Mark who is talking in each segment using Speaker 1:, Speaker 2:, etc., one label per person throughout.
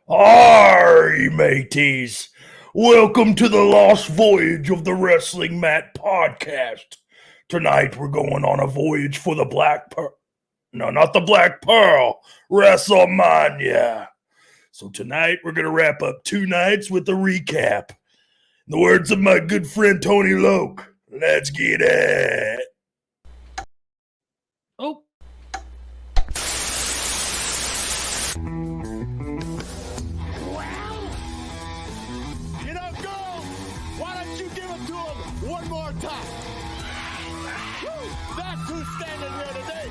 Speaker 1: Arr, mateys! Welcome to the Lost Voyage of the Wrestling Mat podcast. Tonight we're going on a voyage for the Black Pearl. No, not the Black Pearl. Wrestle Mania. So tonight we're going to wrap up 2 nights with a recap. In the words of my good friend Tony Loke, let's get it. Oh.
Speaker 2: One more time. Woo! That's who's standing here today.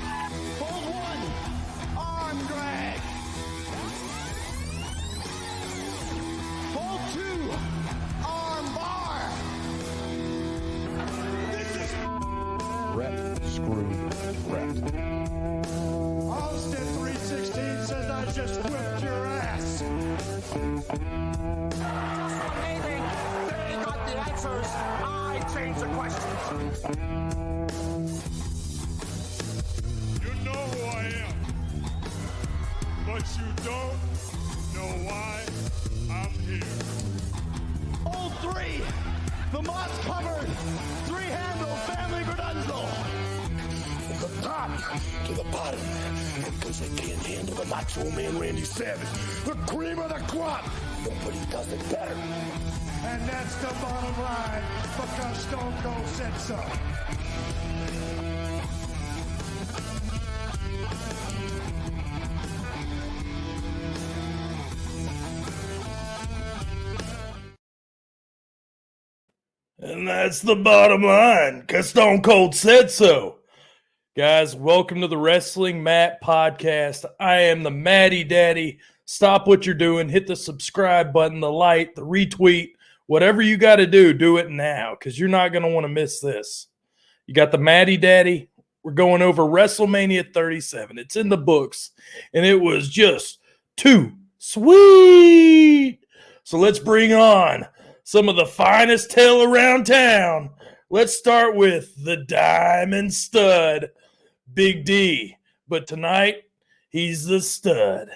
Speaker 2: Hold one. Arm drag. Hold 2. Arm bar. This is
Speaker 3: Brett screwed Brett.
Speaker 2: Austin 316 says I just whipped your ass. Amazing. They got the answers. Change the questions. You know who I am, but you don't know why I'm here. All 3, the moss covered, 3-handle family Gradunzel. From the top to the bottom, because they can't handle the Macho Man Randy Savage, the cream of the crop. Nobody does it better. And that's the bottom line, because Stone Cold said so.
Speaker 1: And that's the bottom line, because Stone Cold said so. Guys, welcome to the Wrestling Mat podcast. I am the Matty Daddy. Stop what you're doing. Hit the subscribe button, the like, the retweet. Whatever you got to do it now, because you're not going to want to miss this. You got the Matty Daddy. We're going over Wrestlemania 37. It's in the books, and it was just too sweet. So let's bring on some of the finest tail around town. Let's start with the Diamond Stud, Big D. But tonight, he's the stud.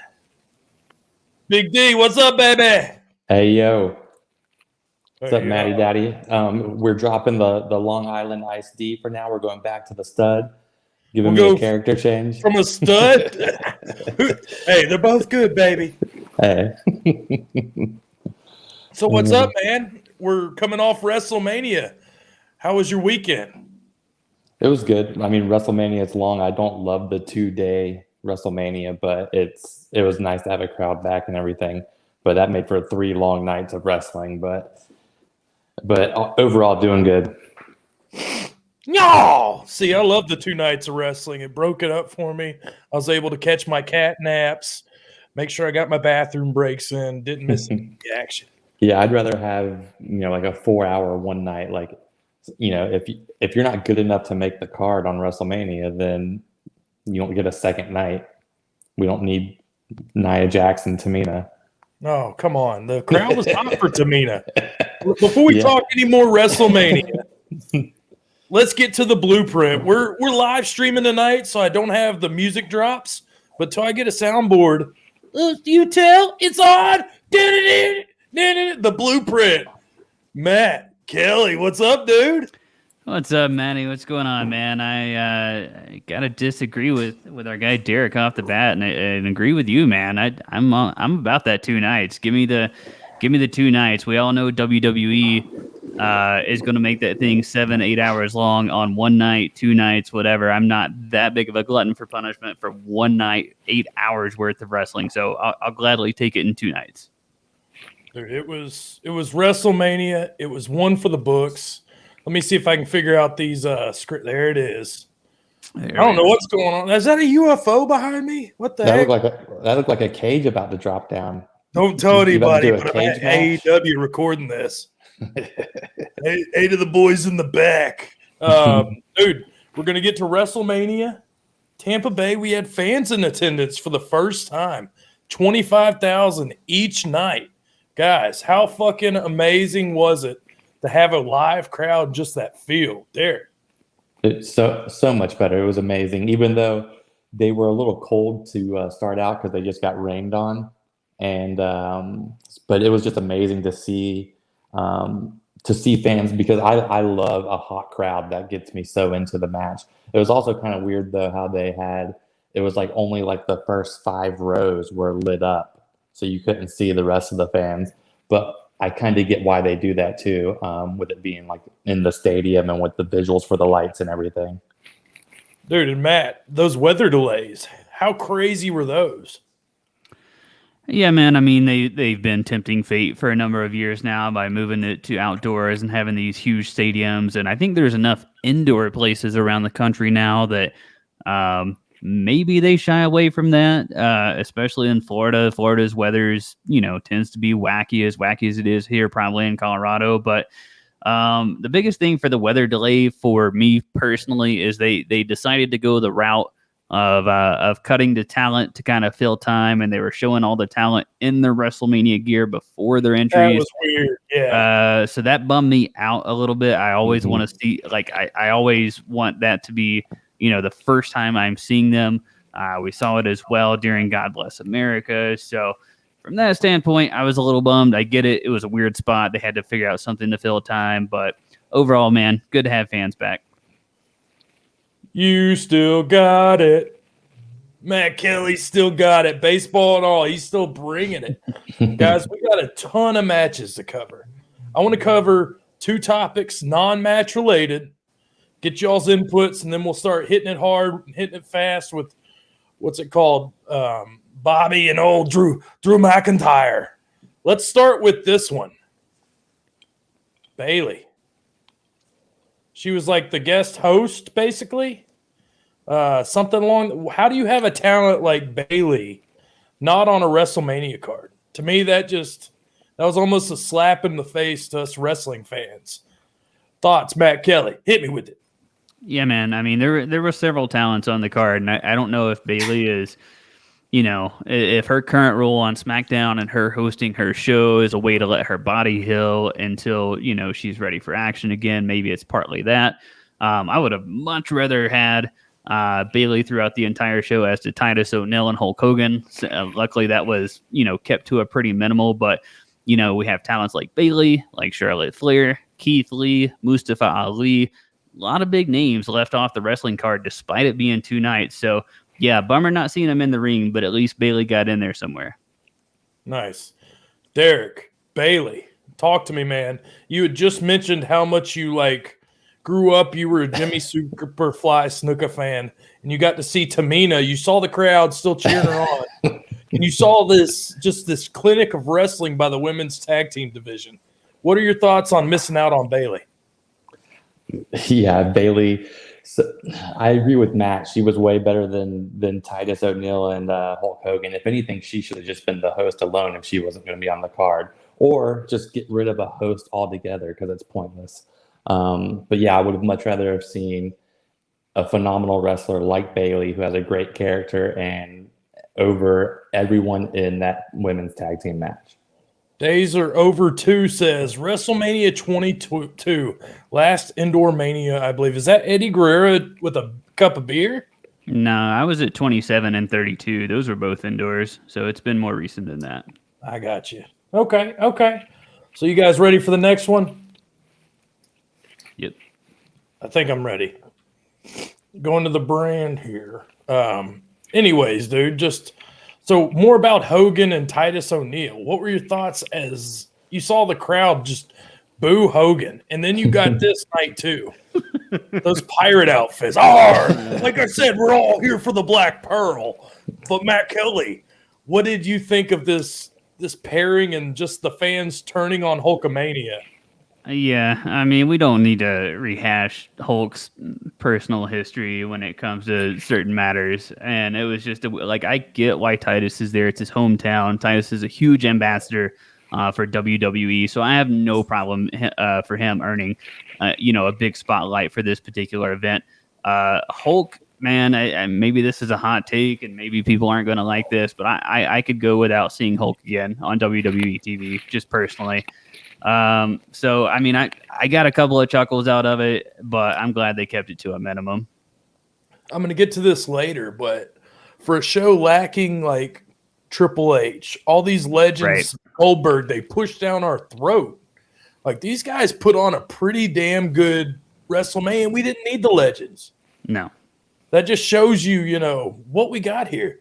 Speaker 1: Big D, what's up, baby?
Speaker 4: Hey, yo. What's up, Matty Daddy? We're dropping the Long Island Iced D for now. We're going back to the stud, giving me a character change.
Speaker 1: From a stud? Hey, they're both good, baby.
Speaker 4: Hey.
Speaker 1: So what's up, man? We're coming off Wrestlemania. How was your weekend?
Speaker 4: It was good. I mean, Wrestlemania is long. I don't love the 2-day Wrestlemania, but it was nice to have a crowd back and everything. But that made for 3 long nights of wrestling. But overall, doing good.
Speaker 1: No, see, I love the 2 nights of wrestling. It broke it up for me. I was able to catch my cat naps, make sure I got my bathroom breaks in, didn't miss any action.
Speaker 4: Yeah, I'd rather have like a 4-hour one night. Like, if you're not good enough to make the card on WrestleMania, then you don't get a second night. We don't need Nia Jax and Tamina.
Speaker 1: No, come on. The crowd was hot for Tamina. Before we talk any more WrestleMania, let's get to the blueprint. We're live streaming tonight, so I don't have the music drops. But till I get a soundboard, you tell it's on. The blueprint. Matt, Kelly, what's up, dude?
Speaker 5: What's up, Matty? What's going on, man? I gotta disagree with our guy Derek off the bat, and agree with you, man. I'm about that 2 nights. Give me the 2 nights. We all know WWE is going to make that thing 7-8 hours long on one night, 2 nights, whatever. I'm not that big of a glutton for punishment for one night, 8 hours worth of wrestling. So I'll gladly take it in 2 nights.
Speaker 1: It was WrestleMania. It was one for the books. Let me see if I can figure out these script. There it is. I don't know what's going on. Is that a UFO behind me? What the heck?
Speaker 4: That looked like a cage about to drop down.
Speaker 1: Don't tell anybody, but I'm at AEW recording this. 8 of the boys in the back. Dude, we're going to get to WrestleMania. Tampa Bay, we had fans in attendance for the first time. 25,000 each night. Guys, how fucking amazing was it to have a live crowd in just that field there?
Speaker 4: It's so much better. It was amazing, even though they were a little cold to start out because they just got rained on. and but it was just amazing to see fans, because I love a hot crowd. That gets me so into the match. It was also kind of weird though how it was like only like the first 5 rows were lit up, so you couldn't see the rest of the fans. But I kind of get why they do that too, with it being like in the stadium and with the visuals for the lights and everything.
Speaker 1: Dude, and Matt, those weather delays, how crazy were those?
Speaker 5: Yeah, man. I mean, they've been tempting fate for a number of years now by moving it to outdoors and having these huge stadiums. And I think there's enough indoor places around the country now that maybe they shy away from that, especially in Florida. Florida's weather's, tends to be wacky as it is here, probably in Colorado. But the biggest thing for the weather delay for me personally is they decided to go the route of cutting the talent to kind of fill time, and they were showing all the talent in their Wrestlemania gear before their entries.
Speaker 1: That was weird. Yeah.
Speaker 5: So that bummed me out a little bit. I always want to see, I always want that to be, the first time I'm seeing them. We saw it as well during God Bless America. So from that standpoint, I was a little bummed. I get it. It was a weird spot. They had to figure out something to fill time, but overall, man, good to have fans back.
Speaker 1: You still got it. Matt Kelly still got it. Baseball and all. He's still bringing it. Guys, we got a ton of matches to cover. I want to cover 2 topics, non-match related. Get y'all's inputs, and then we'll start hitting it hard, hitting it fast with, what's it called? Bobby and old Drew McIntyre. Let's start with this one. Bayley. She was like the guest host, basically. Something along. How do you have a talent like Bayley not on a WrestleMania card? To me, that was almost a slap in the face to us wrestling fans. Thoughts, Matt Kelly? Hit me with it.
Speaker 5: Yeah, man. I mean, there were several talents on the card, and I don't know if Bayley is, if her current role on SmackDown and her hosting her show is a way to let her body heal until, she's ready for action again. Maybe it's partly that. I would have much rather had Bayley throughout the entire show as to Titus O'Neil and Hulk Hogan. Luckily, that was, kept to a pretty minimal. But, we have talents like Bayley, like Charlotte Flair, Keith Lee, Mustafa Ali. A lot of big names left off the wrestling card despite it being 2 nights. So, yeah, bummer not seeing him in the ring, but at least Bayley got in there somewhere.
Speaker 1: Nice. Derek, Bayley, talk to me, man. You had just mentioned how much you grew up. You were a Jimmy Superfly Snuka fan, and you got to see Tamina. You saw the crowd still cheering her on, and you saw this clinic of wrestling by the women's tag team division. What are your thoughts on missing out on Bayley?
Speaker 4: Yeah, Bayley. So I agree with Matt. She was way better than Titus O'Neil and Hulk Hogan. If anything, she should have just been the host alone if she wasn't going to be on the card, or just get rid of a host altogether because it's pointless. But yeah, I would have much rather have seen a phenomenal wrestler like Bayley, who has a great character, and over everyone in that women's tag team match.
Speaker 1: Days are over 2 says WrestleMania 22, last indoor mania, I believe. Is that Eddie Guerrero with a cup of beer?
Speaker 5: No, I was at 27 and 32. Those were both indoors, so it's been more recent than that.
Speaker 1: I got you. Okay. So you guys ready for the next one?
Speaker 5: Yep.
Speaker 1: I think I'm ready. Going to the brand here. Anyways, dude, so more about Hogan and Titus O'Neil. What were your thoughts as you saw the crowd just boo Hogan? And then you got this night too. Those pirate outfits. Like I said, we're all here for the Black Pearl. But Matt Kelly, what did you think of this pairing and just the fans turning on Hulkamania?
Speaker 5: Yeah, I mean, we don't need to rehash Hulk's personal history when it comes to certain matters. And it was just, I get why Titus is there. It's his hometown. Titus is a huge ambassador for WWE. So I have no problem for him earning, a big spotlight for this particular event. Hulk, man, maybe this is a hot take and maybe people aren't going to like this, but I could go without seeing Hulk again on WWE TV, just personally. So, I mean, I got a couple of chuckles out of it, but I'm glad they kept it to a minimum.
Speaker 1: I'm going to get to this later, but for a show lacking Triple H, all these legends,
Speaker 5: Right.
Speaker 1: Goldberg, they push down our throat. Like, these guys put on a pretty damn good WrestleMania, and we didn't need the legends.
Speaker 5: No.
Speaker 1: That just shows you, what we got here.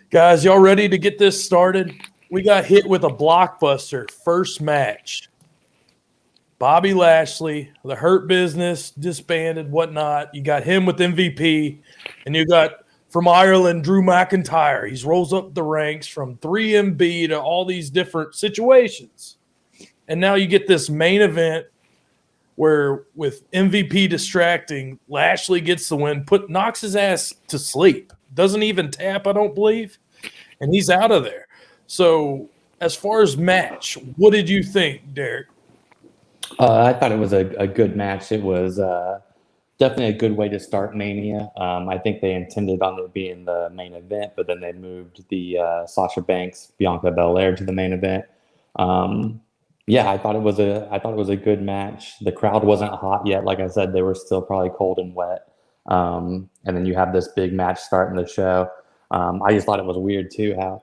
Speaker 1: Guys, y'all ready to get this started? We got hit with a blockbuster first match. Bobby Lashley, the Hurt Business, disbanded, whatnot. You got him with MVP, and you got from Ireland, Drew McIntyre. He's rolls up the ranks from 3MB to all these different situations. And now you get this main event where with MVP distracting, Lashley gets the win, knocks his ass to sleep. Doesn't even tap, I don't believe. And he's out of there. So as far as match, what did you think, Derek?
Speaker 4: I thought it was a good match. It was definitely a good way to start Mania. I think they intended on it being the main event, but then they moved the Sasha Banks, Bianca Belair to the main event. I thought it was a good match. The crowd wasn't hot yet. Like I said, they were still probably cold and wet. And then you have this big match starting the show. I just thought it was weird too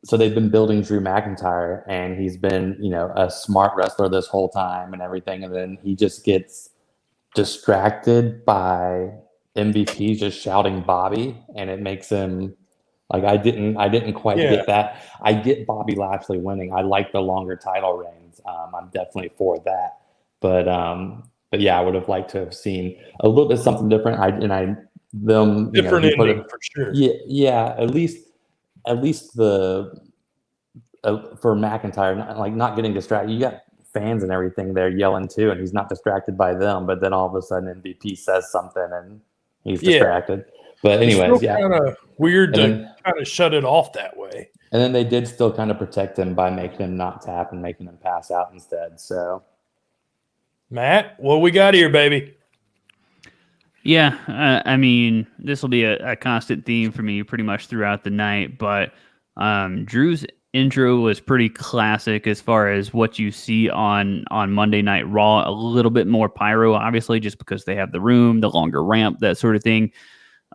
Speaker 4: so they've been building Drew McIntyre, and he's been, a smart wrestler this whole time and everything. And then he just gets distracted by MVP just shouting Bobby, and it makes him like, I didn't quite get that. I get Bobby Lashley winning. I like the longer title reigns. I'm definitely for that. But yeah, I would have liked to have seen a little bit something different.
Speaker 1: Different ending for sure.
Speaker 4: Yeah. At least for McIntyre, not getting distracted. You got fans and everything there yelling too, and he's not distracted by them. But then all of a sudden, MVP says something, and he's distracted. But anyways,
Speaker 1: kind of weird to kind of shut it off that way.
Speaker 4: And then they did still kind of protect him by making him not tap and making him pass out instead. So,
Speaker 1: Matt, what we got here, baby?
Speaker 5: Yeah, I mean, this will be a constant theme for me pretty much throughout the night, but Drew's intro was pretty classic as far as what you see on Monday Night Raw. A little bit more pyro, obviously, just because they have the room, the longer ramp, that sort of thing.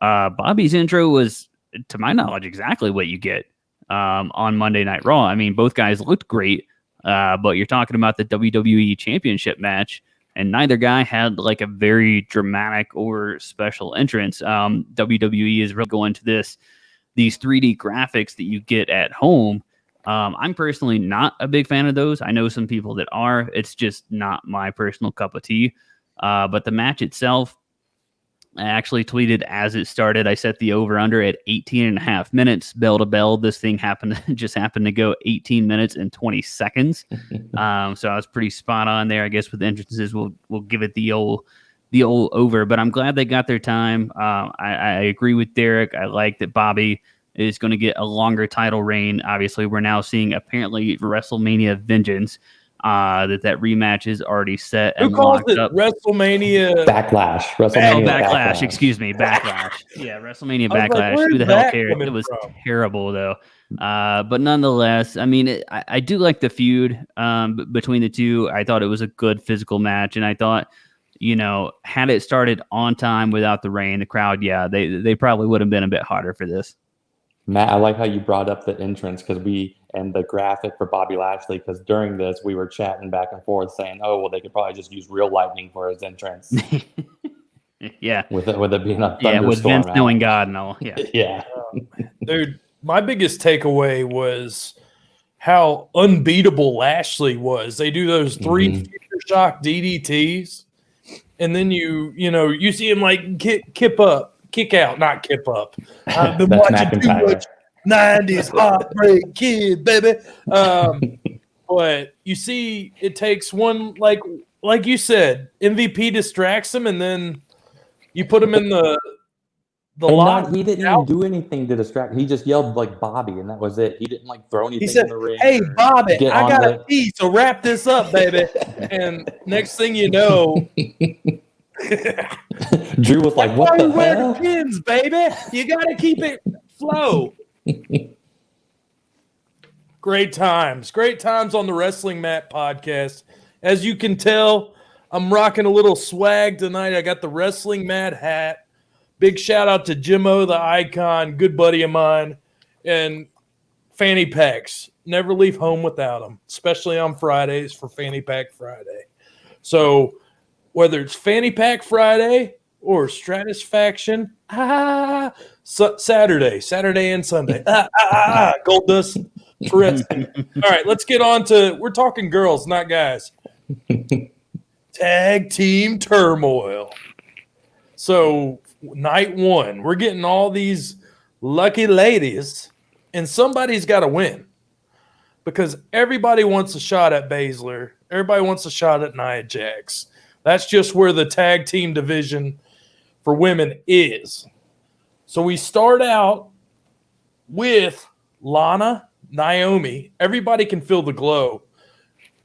Speaker 5: Bobby's intro was, to my knowledge, exactly what you get on Monday Night Raw. I mean, both guys looked great, but you're talking about the WWE Championship match, and neither guy had like a very dramatic or special entrance. WWE is really going to these 3D graphics that you get at home. I'm personally not a big fan of those. I know some people that are. It's just not my personal cup of tea. But the match itself, I actually tweeted as it started. I set the over-under at 18 and a half minutes, bell to bell. This thing happened to go 18 minutes and 20 seconds. So I was pretty spot on there. I guess with entrances, we'll give it the old over. But I'm glad they got their time. I agree with Derek. I like that Bobby is going to get a longer title reign. Obviously, we're now seeing apparently Wrestlemania Vengeance. That rematch is already set and
Speaker 1: Who calls
Speaker 5: locked
Speaker 1: it
Speaker 5: up.
Speaker 1: Backlash?
Speaker 5: Backlash. Excuse me, Backlash. Yeah, Wrestlemania Backlash.
Speaker 1: Like,
Speaker 5: who the hell
Speaker 1: that
Speaker 5: cares?
Speaker 1: coming
Speaker 5: It was
Speaker 1: from?
Speaker 5: terrible though. But nonetheless, I mean, I do like the feud between the two. I thought it was a good physical match, and I thought, had it started on time without the rain, the crowd, they probably would have been a bit harder for this.
Speaker 4: Matt, I like how you brought up the entrance and the graphic for Bobby Lashley, because during this we were chatting back and forth saying, oh, well, they could probably just use real lightning for his entrance.
Speaker 5: Yeah.
Speaker 4: With it being a thunderstorm.
Speaker 5: Yeah, with Vince knowing God and all. Yeah.
Speaker 4: Yeah.
Speaker 1: Dude, my biggest takeaway was how unbeatable Lashley was. They do those 3 future shock DDTs, and then you see him like kick out, not kip up. I've been
Speaker 4: That's
Speaker 1: watching too
Speaker 4: McIntyre.
Speaker 1: much 90s Heartbreak Kid, baby. But you see, it takes one, like you said, MVP distracts him, and then you put him in the lot.
Speaker 4: He didn't even do anything to distract. He just yelled like Bobby, and that was it. He didn't throw anything
Speaker 1: He said,
Speaker 4: in the ring.
Speaker 1: "Hey, Bobby,
Speaker 4: get
Speaker 1: I
Speaker 4: on
Speaker 1: got
Speaker 4: the-
Speaker 1: a pee, so wrap this up, baby." And next thing you know,
Speaker 4: Drew was like, "What
Speaker 1: why
Speaker 4: the
Speaker 1: you wear
Speaker 4: hell?"
Speaker 1: the pins, baby? You got to keep it flow. Great times on the Wrestling Mat podcast. As you can tell, I'm rocking a little swag tonight. I got the Wrestling Mat hat. Big shout out to Jimmo, the icon, good buddy of mine. And fanny packs. Never leave home without them, especially on Fridays for Fanny Pack Friday. So whether it's Fanny Pack Friday or Stratisfaction, Saturday and Sunday, Gold Dust Tourette's. All right, let's get on to, we're talking girls, not guys. Tag Team Turmoil. So night one, we're getting all these lucky ladies, and somebody's got to win because everybody wants a shot at Baszler. Everybody wants a shot at Nia Jax. That's just where the tag team division for women is. So we start out with Lana, Naomi. Everybody can feel the glow.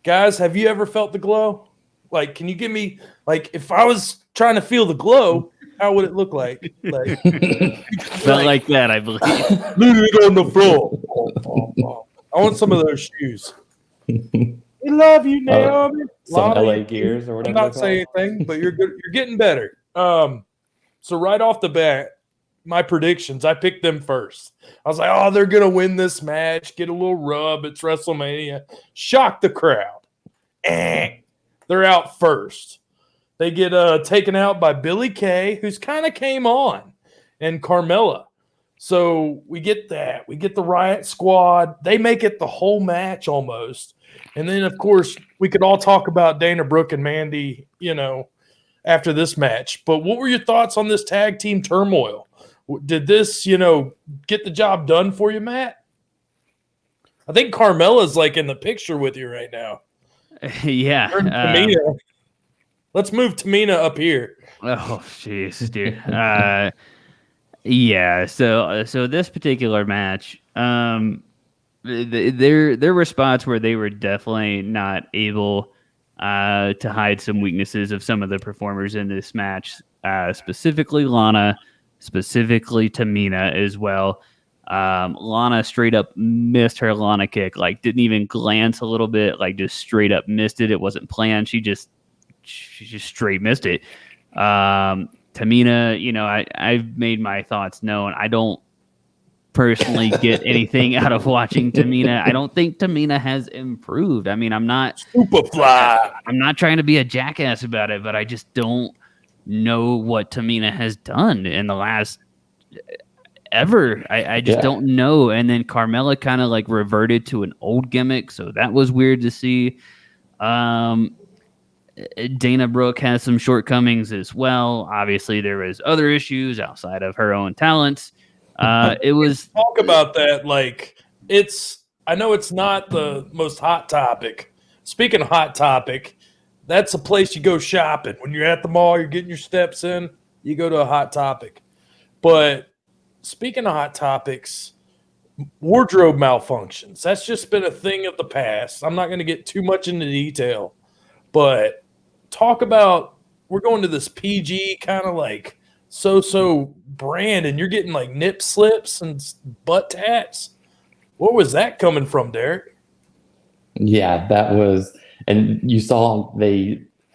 Speaker 1: Guys, have you ever felt the glow? Like, can you give me, like, if I was trying to feel the glow, how would it look like? Like,
Speaker 5: Felt like that, I believe.
Speaker 1: literally on the floor. I want some of those shoes. We love you, Naomi.
Speaker 4: Some
Speaker 1: Lana,
Speaker 4: LA Gears or
Speaker 1: I'm
Speaker 4: whatever.
Speaker 1: not saying anything, but you're good. You're getting better. So right off the bat, my predictions, I picked them first. I was like, oh, they're gonna win this match, get a little rub. It's WrestleMania. Shock the crowd. They're out first. They get taken out by Billie Kay, who's kind of came on, and Carmella. So we get that. We get the Riot Squad. They make it the whole match almost. And then, of course, we could all talk about Dana Brooke and Mandy, after this match. But what were your thoughts on this tag team turmoil? Did this, get the job done for you, Matt? I think Carmella's like in the picture with you right now.
Speaker 5: Yeah.
Speaker 1: Tamina. Let's move Tamina up here.
Speaker 5: Oh, jeez, dude. Yeah. So this particular match, there were spots where they were definitely not able to hide some weaknesses of some of the performers in this match, specifically Lana, specifically Tamina as well. Lana straight up missed her Lana kick, like didn't even glance a little bit, like just straight up missed it. It wasn't planned. She just straight missed it. Tamina, I've made my thoughts known. I don't personally get anything out of watching Tamina. I don't think Tamina has improved. I mean, I'm not trying to be a jackass about it, but I just don't know what Tamina has done in the last ever. I just don't know. And then Carmella kind of like reverted to an old gimmick, so that was weird to see. Dana Brooke has some shortcomings as well. Obviously, there was other issues outside of her own talents. It was
Speaker 1: talk about that. Like I know it's not the most hot topic. Speaking of hot topic, that's a place you go shopping. When you're at the mall, you're getting your steps in, you go to a Hot Topic. But speaking of hot topics, wardrobe malfunctions. That's just been a thing of the past. I'm not going to get too much into detail, but talk about, we're going to this PG kind of like so brand, and you're getting like nip slips and butt tats. Where was that coming from, Derek?
Speaker 4: Yeah, that was, and you saw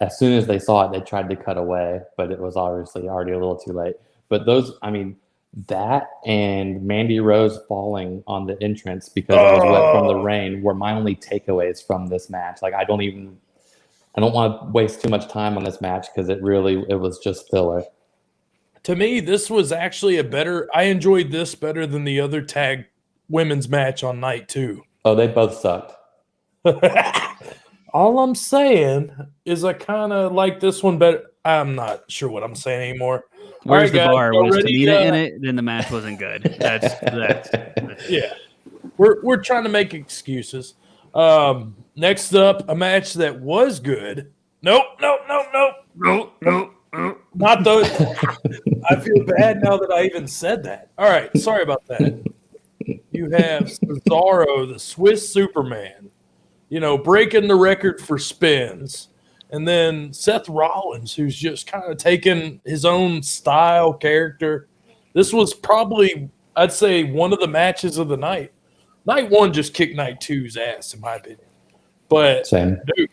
Speaker 4: as soon as they saw it, they tried to cut away, but it was obviously already a little too late. But that and Mandy Rose falling on the entrance because it was wet from the rain were my only takeaways from this match. Like, I don't want to waste too much time on this match because it was just filler.
Speaker 1: To me, this was actually I enjoyed this better than the other tag women's match on night 2.
Speaker 4: Oh, they both sucked.
Speaker 1: All I'm saying is I kind of like this one better. I'm not sure what I'm saying anymore.
Speaker 5: Where's
Speaker 1: the
Speaker 5: bar? Was Tamina in it? Then the match wasn't good. That's
Speaker 1: yeah. We're trying to make excuses. Next up, a match that was good. Nope. Not those. I feel bad now that I even said that. All right, sorry about that. You have Cesaro, the Swiss Superman, breaking the record for spins. And then Seth Rollins, who's just kind of taken his own style, character. This was probably, I'd say, one of the matches of the night. Night 1 just kicked night 2's ass, in my opinion. But, dude,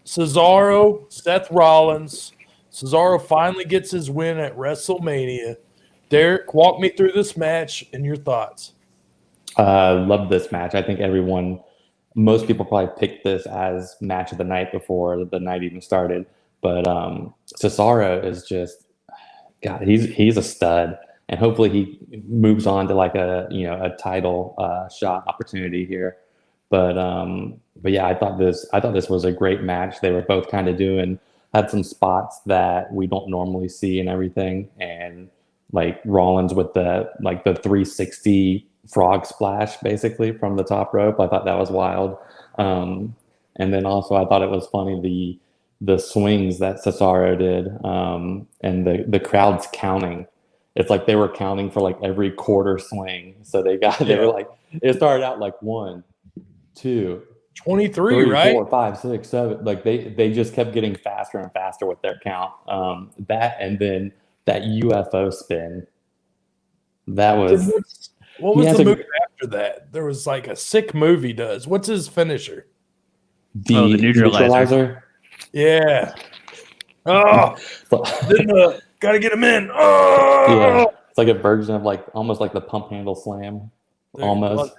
Speaker 1: Cesaro, Seth Rollins. Cesaro finally gets his win at WrestleMania. Derek, walk me through this match and your thoughts.
Speaker 4: Love this match. I think most people probably picked this as match of the night before the night even started. But Cesaro is just, God, he's a stud, and hopefully he moves on to like a title shot opportunity here. But yeah, I thought this was a great match. They were both kind of had some spots that we don't normally see and everything, and like Rollins with the 360 frog splash basically from the top rope. I thought that was wild. And then also I thought it was funny the swings that Cesaro did, and the crowd's counting. It's like they were counting for like every quarter swing. So they were like, it started out like 1, 2,
Speaker 1: 23,
Speaker 4: 3,
Speaker 1: right?
Speaker 4: 4, 5, 6, 7. Like they just kept getting faster and faster with their count. That, and then that UFO spin. That was.
Speaker 1: What was the move after that? There was like a sick move he does. What's his finisher?
Speaker 4: The neutralizer.
Speaker 1: Yeah. Oh, then gotta get him in. Oh,
Speaker 4: yeah. It's like a version of like almost like the pump handle slam, almost.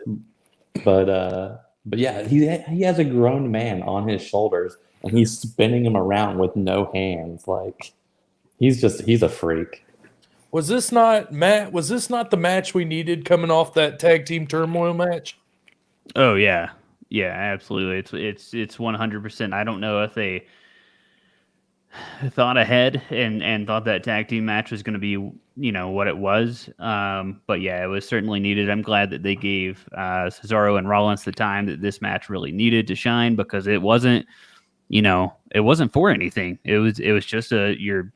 Speaker 4: But yeah, he has a grown man on his shoulders, and he's spinning him around with no hands. Like he's a freak.
Speaker 1: Was this not the match we needed coming off that tag team turmoil match?
Speaker 5: Oh yeah. Yeah, absolutely. It's 100%. I don't know if they thought ahead and thought that tag team match was going to be, what it was. But yeah, it was certainly needed. I'm glad that they gave Cesaro and Rollins the time that this match really needed to shine, because it wasn't for anything. It was just your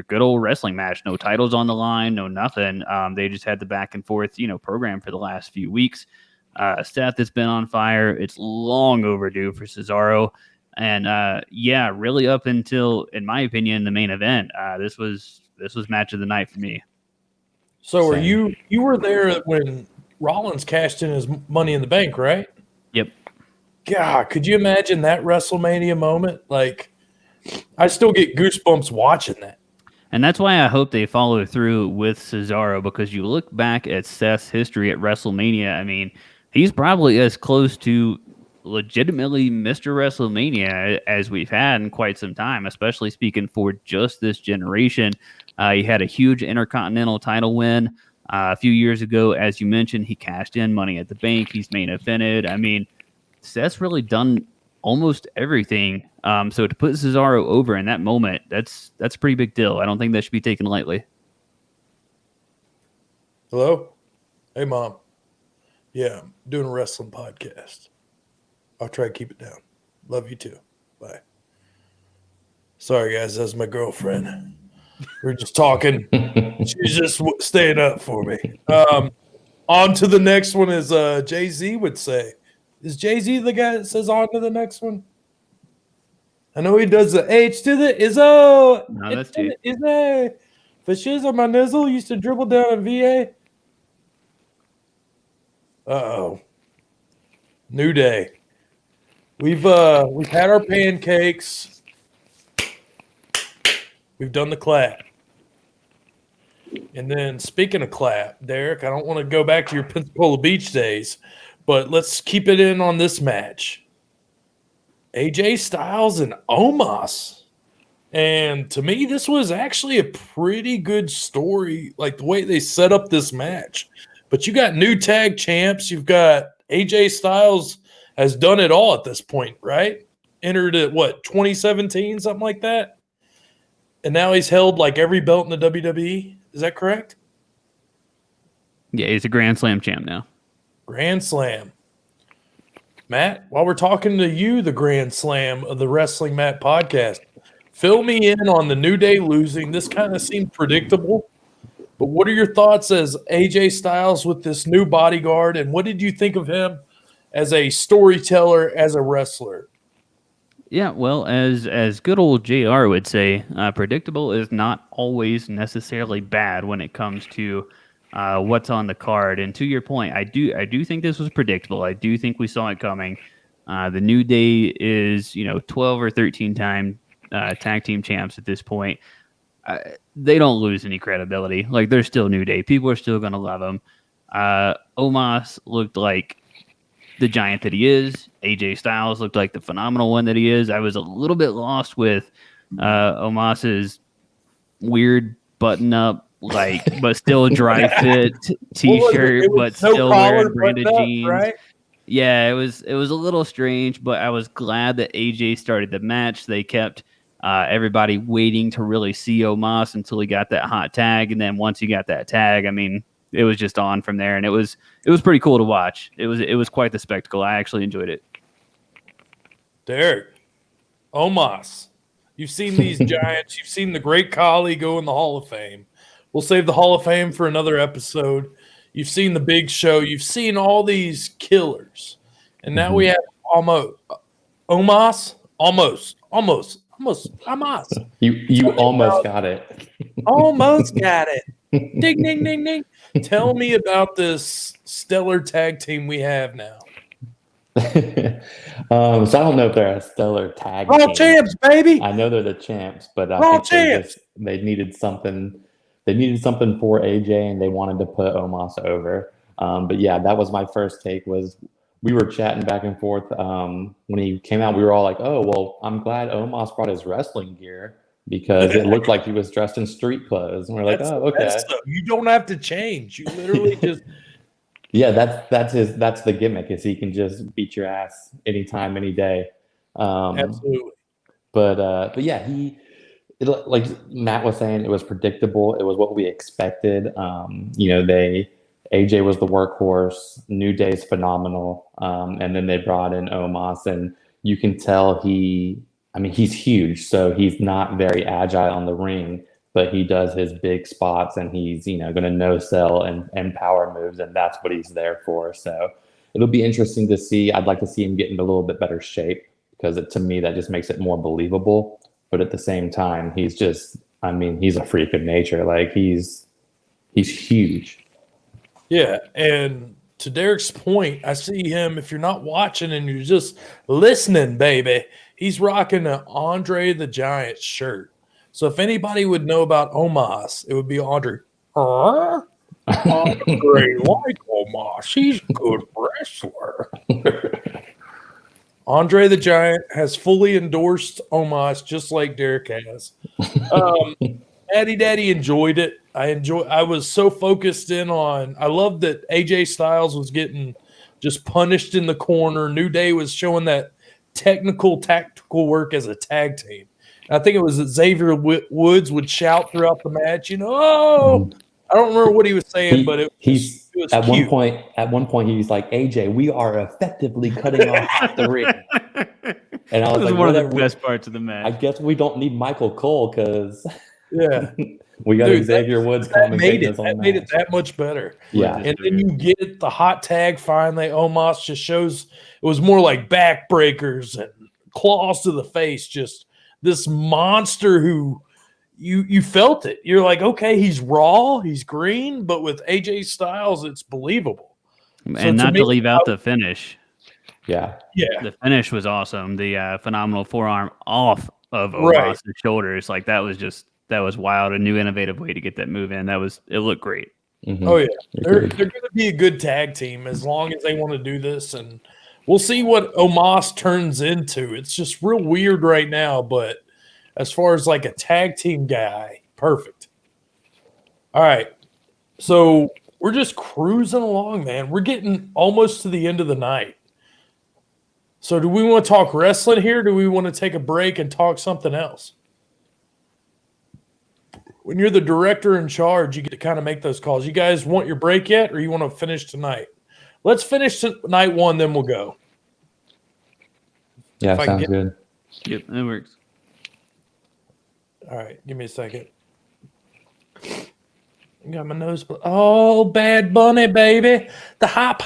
Speaker 5: good old wrestling match. No titles on the line, no nothing. They just had the back and forth, program for the last few weeks. Seth has been on fire. It's long overdue for Cesaro. And really up until, in my opinion, the main event, this was match of the night for me.
Speaker 1: So were you were there when Rollins cashed in his Money in the Bank, right?
Speaker 5: Yep.
Speaker 1: God, could you imagine that WrestleMania moment? Like, I still get goosebumps watching that.
Speaker 5: And that's why I hope they follow through with Cesaro, because you look back at Seth's history at WrestleMania. I mean, he's probably as close to legitimately Mr. WrestleMania as we've had in quite some time, especially speaking for just this generation. He had a huge Intercontinental title win a few years ago. As you mentioned, he cashed in Money at the Bank. He's main evented. I mean, Seth's really done almost everything. So to put Cesaro over in that moment, that's a pretty big deal. I don't think that should be taken lightly.
Speaker 1: Hello? Hey, Mom. Yeah, I'm doing a wrestling podcast. I'll try to keep it down. Love you too. Bye. Sorry, guys. That's my girlfriend. We're just talking. She's just staying up for me. On to the next one, as Jay-Z would say. Is Jay-Z the guy that says on to the next one? I know he does the H to the Izzo.
Speaker 5: No, that's T.
Speaker 1: Is that for shiz on my nizzle? Used to dribble down in VA. Uh-oh. New Day. We've had our pancakes. We've done the clap. And then, speaking of clap, Derek, I don't want to go back to your Pensacola Beach days, but let's keep it in on this match. AJ Styles and Omos. And to me, this was actually a pretty good story, like the way they set up this match. But you got new tag champs. You've got AJ Styles has done it all at this point, right? Entered at, 2017, something like that? And now he's held like every belt in the WWE. Is that correct?
Speaker 5: Yeah, he's a Grand Slam champ now.
Speaker 1: Grand Slam. Matt, while we're talking to you, the Grand Slam of the Wrestling Matt podcast, fill me in on the New Day losing. This kind of seemed predictable, but what are your thoughts as AJ Styles with this new bodyguard, and what did you think of him as a storyteller, as a wrestler?
Speaker 5: Yeah, well, as good old JR would say, predictable is not always necessarily bad when it comes to what's on the card. And to your point, I do think this was predictable. I do think we saw it coming. The New Day is 12 or 13 time tag team champs at this point. They don't lose any credibility. Like, they're still New Day. People are still going to love them. Omos looked like the giant that he is. AJ Styles looked like the phenomenal one that he is. I was a little bit lost with Omos's weird button-up, but still dry fit T-shirt, but still wearing branded jeans. Right? Yeah, it was a little strange, but I was glad that AJ started the match. They kept everybody waiting to really see Omos until he got that hot tag, and then once he got that tag, I mean, it was just on from there, and it was pretty cool to watch. It was quite the spectacle. I actually enjoyed it.
Speaker 1: Derek, Omos, you've seen these giants. You've seen the great Khali go in the Hall of Fame. We'll save the Hall of Fame for another episode. You've seen the Big Show. You've seen all these killers. And now we have Omos. Omos.
Speaker 4: You almost got it.
Speaker 1: Almost got it. Ding, ding, ding, ding. Tell me about this stellar tag team we have now.
Speaker 4: So I don't know if they're a stellar tag team.
Speaker 1: All champs, baby.
Speaker 4: I know they're the champs, but I think they needed something. They needed something for AJ, and they wanted to put Omos over. But yeah, that was my first take. Was we were chatting back and forth when he came out. We were all like, "Oh, well, I'm glad Omos brought his wrestling gear because it looked like he was dressed in street clothes." And we're like, "Oh, okay."
Speaker 1: You don't have to change. You literally just.
Speaker 4: Yeah, that's the gimmick is he can just beat your ass anytime, any day.
Speaker 1: Absolutely.
Speaker 4: But yeah, like Matt was saying, it was predictable. It was what we expected. AJ was the workhorse. New Day's phenomenal. And then they brought in Omos, and you can tell he's huge, so he's not very agile on the ring, but he does his big spots, and he's, going to no-sell and power moves, and that's what he's there for. So it'll be interesting to see. I'd like to see him get into a little bit better shape because to me, that just makes it more believable. But at the same time, he's a freak of nature. Like he's huge.
Speaker 1: Yeah, and to Derek's point, I see him, if you're not watching and you're just listening, baby, he's rocking an Andre the Giant shirt. So if anybody would know about Omos, it would be Andre. Andre like Omos. He's a good wrestler. Andre the Giant has fully endorsed Omos, just like Derek has. Matty Daddy enjoyed it. I was so focused in on. I love that AJ Styles was getting just punished in the corner. New Day was showing that tactical work as a tag team. I think it was that Xavier Woods would shout throughout the match. Oh, I don't remember what he was saying, but it was
Speaker 4: at
Speaker 1: cute.
Speaker 4: one point he was like, "AJ, we are effectively cutting off half the ring." And I was like,
Speaker 5: one of the best parts of the match.
Speaker 4: I guess we don't need Michael Cole because we got
Speaker 1: Dude,
Speaker 4: Xavier Woods commentating this on
Speaker 1: that. Made it that much better.
Speaker 4: Yeah,
Speaker 1: and then you get the hot tag finally. Omos just shows it was more like backbreakers and claws to the face. Just this monster who you felt it. You're like, okay, he's raw, he's green, but with AJ Styles, it's believable.
Speaker 5: And not to leave out the finish.
Speaker 4: Yeah.
Speaker 5: The finish was awesome. The phenomenal forearm off of Omos' shoulders. Like that was wild. A new innovative way to get that move in. It looked great.
Speaker 1: Mm-hmm. Oh yeah. They're going to be a good tag team as long as they want to do this, and we'll see what Omos turns into. It's just real weird right now, but as far as like a tag team guy, perfect. All right. So we're just cruising along, man. We're getting almost to the end of the night. So do we want to talk wrestling here? Or do we want to take a break and talk something else? When you're the director in charge, you get to kind of make those calls. You guys want your break yet, or you want to finish tonight? Let's finish night one, then we'll go.
Speaker 4: Yeah, sounds good.
Speaker 5: Yep, that works.
Speaker 1: All right, give me a second. I got my nose. Oh, Bad Bunny, baby. The hop,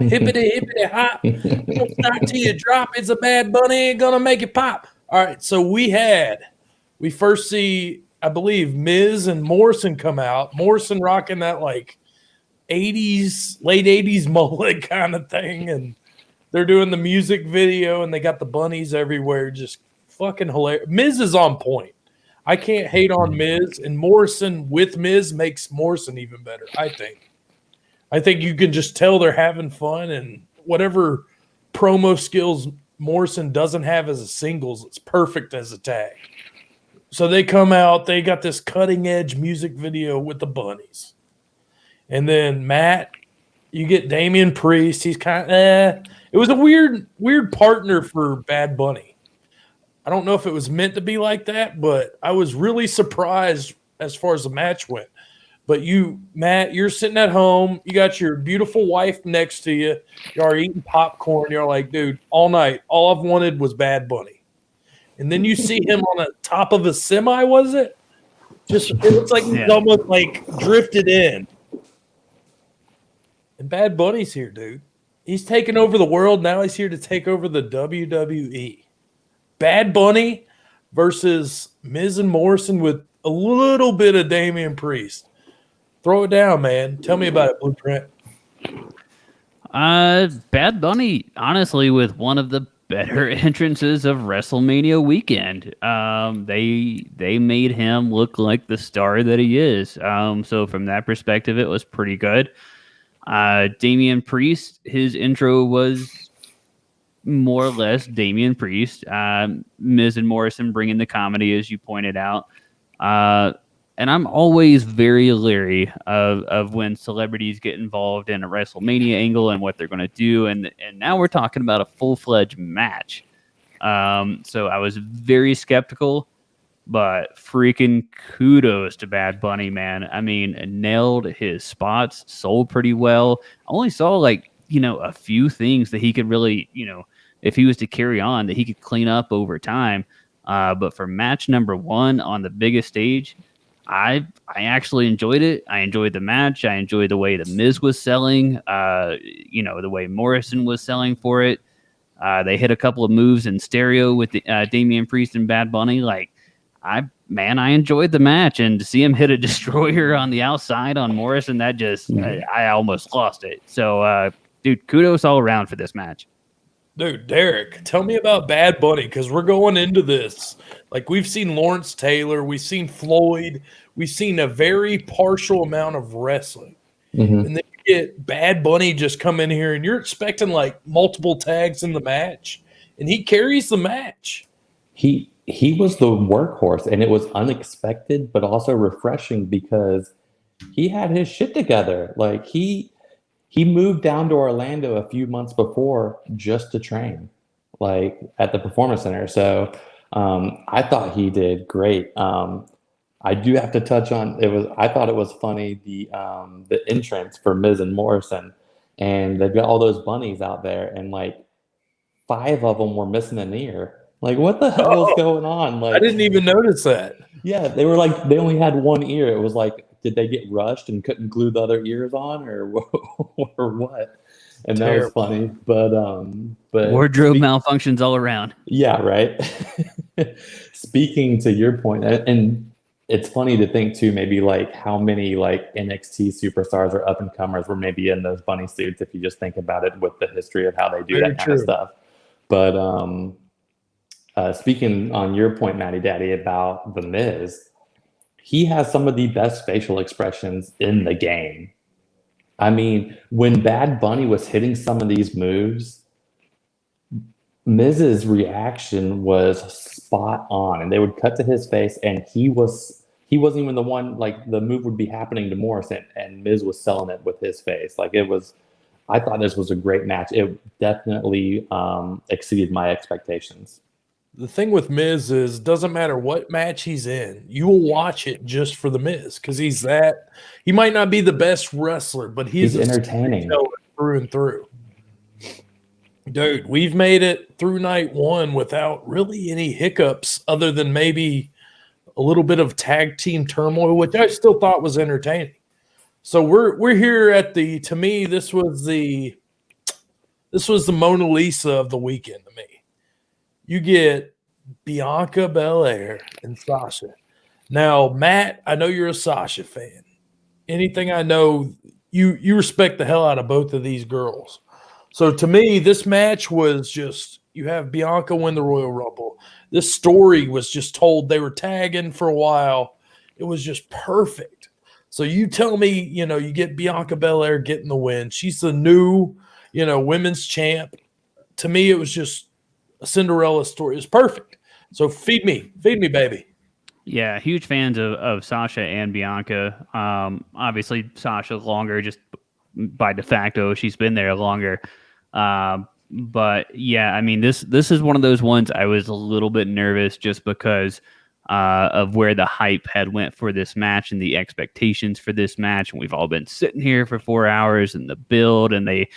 Speaker 1: hippity, hippity, hop. Don't stop till you drop. It's a Bad Bunny. Ain't going to make it pop. All right, so we first see, I believe, Miz and Morrison come out. Morrison rocking that like 80s, late 80s mullet kind of thing. And they're doing the music video, and they got the bunnies everywhere. Just fucking hilarious. Miz is on point. I can't hate on Miz, and Morrison with Miz makes Morrison even better, I think. I think you can just tell they're having fun, and whatever promo skills Morrison doesn't have as a singles, it's perfect as a tag. So they come out, they got this cutting edge music video with the bunnies. And then Matt, you get Damien Priest. He's kind of it was a weird partner for Bad Bunny. I don't know if it was meant to be like that, but I was really surprised as far as the match went. But you, Matt, you're sitting at home. You got your beautiful wife next to you. You're eating popcorn. You're like, dude, all night, all I've wanted was Bad Bunny. And then you see him on the top of a semi, was it? Just it looks like he's almost like drifted in. And Bad Bunny's here, dude. He's taking over the world. Now he's here to take over the WWE. Bad Bunny versus Miz and Morrison with a little bit of Damien Priest. Throw it down, man. Tell me about it, Blueprint.
Speaker 5: Bad Bunny, honestly, with one of the better entrances of WrestleMania weekend. They made him look like the star that he is. So from that perspective, it was pretty good. Damien Priest, his intro was more or less Damien Priest. Miz and Morrison bringing the comedy, as you pointed out. And I'm always very leery of when celebrities get involved in a WrestleMania angle and what they're going to do. And now we're talking about a full-fledged match. So I was very skeptical, but freaking kudos to Bad Bunny, man. I mean, nailed his spots, sold pretty well. I only saw a few things that he could really, if he was to carry on, that he could clean up over time. But for match number one on the biggest stage, I actually enjoyed it. I enjoyed the match. I enjoyed the way the Miz was selling, the way Morrison was selling for it. They hit a couple of moves in stereo with Damien Priest and Bad Bunny. I enjoyed the match, and to see him hit a destroyer on the outside on Morrison, that just, I almost lost it. So, dude, kudos all around for this match.
Speaker 1: Dude, Derek, tell me about Bad Bunny, because we're going into this. We've seen Lawrence Taylor, we've seen Floyd, we've seen a very partial amount of wrestling. Mm-hmm. And then you get Bad Bunny just come in here, and you're expecting, multiple tags in the match, and he carries the match.
Speaker 4: He was the workhorse, and it was unexpected, but also refreshing because he had his shit together. He moved down to Orlando a few months before just to train, at the Performance Center. So I thought he did great. I do have to touch on I thought it was funny the entrance for Miz and Morrison, and they've got all those bunnies out there, and 5 of them were missing an ear. What the hell was going on?
Speaker 1: I didn't even notice that.
Speaker 4: Yeah, they were they only had one ear. It was did they get rushed and couldn't glue the other ears on, or what? And that was funny. But
Speaker 5: wardrobe malfunctions all around.
Speaker 4: Yeah, right. Speaking to your point, and it's funny to think too, maybe how many NXT superstars or up and comers were maybe in those bunny suits if you just think about it with the history of how they do that kind of stuff. But speaking on your point, Matty Daddy, about The Miz, he has some of the best facial expressions in the game. I mean, when Bad Bunny was hitting some of these moves, Miz's reaction was spot on, and they would cut to his face, and he wasn't even the one, the move would be happening to Morrison, and Miz was selling it with his face. I thought this was a great match. It definitely exceeded my expectations.
Speaker 1: The thing with Miz is, doesn't matter what match he's in, you will watch it just for the Miz, because he might not be the best wrestler, but he's
Speaker 4: entertaining
Speaker 1: through and through. Dude, we've made it through night one without really any hiccups other than maybe a little bit of tag team turmoil, which I still thought was entertaining. So we're here to me, this was the Mona Lisa of the weekend to me. You get Bianca Belair and Sasha. Now, Matt, I know you're a Sasha fan. Anything I know, you respect the hell out of both of these girls. So to me, this match was just, you have Bianca win the Royal Rumble. This story was just told. They were tagging for a while. It was just perfect. So you tell me, you get Bianca Belair getting the win. She's the new, women's champ. To me, it was just a Cinderella story. It's perfect. So feed me, baby.
Speaker 5: Yeah, huge fans of Sasha and Bianca. Obviously, Sasha longer, just by de facto, she's been there longer. But yeah, I mean, this is one of those ones I was a little bit nervous just because of where the hype had went for this match and the expectations for this match. And we've all been sitting here for 4 hours and the build, and they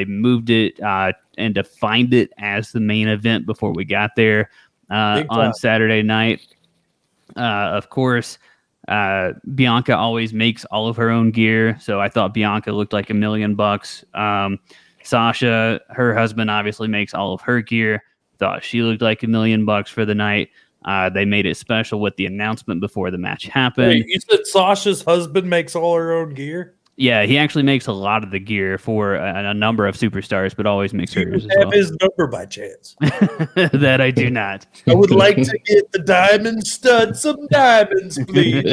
Speaker 5: moved it and defined it as the main event before we got there on Saturday night. Of course, Bianca always makes all of her own gear, so I thought Bianca looked like $1 million. Sasha, her husband, obviously makes all of her gear. Thought she looked like $1 million for the night. They made it special with the announcement before the match happened.
Speaker 1: Wait, you said Sasha's husband makes all her own gear?
Speaker 5: Yeah, he actually makes a lot of the gear for a number of superstars, but always makes hers as
Speaker 1: have
Speaker 5: well.
Speaker 1: his number by chance?
Speaker 5: That I do not.
Speaker 1: I would like to get the diamond stud, some diamonds, please.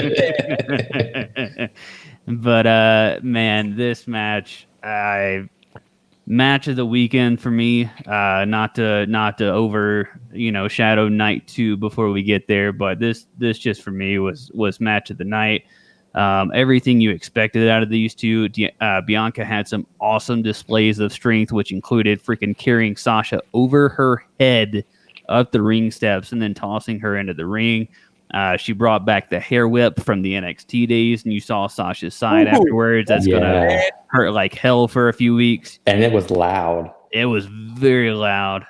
Speaker 5: But man, this match, match of the weekend for me. Not to overshadow night 2 before we get there, but this just for me was match of the night. Everything you expected out of these two. Bianca had some awesome displays of strength, which included freaking carrying Sasha over her head up the ring steps and then tossing her into the ring. She brought back the hair whip from the NXT days, and you saw Sasha's side afterwards. That's gonna hurt like hell for a few weeks.
Speaker 4: And it was loud.
Speaker 5: It was very loud.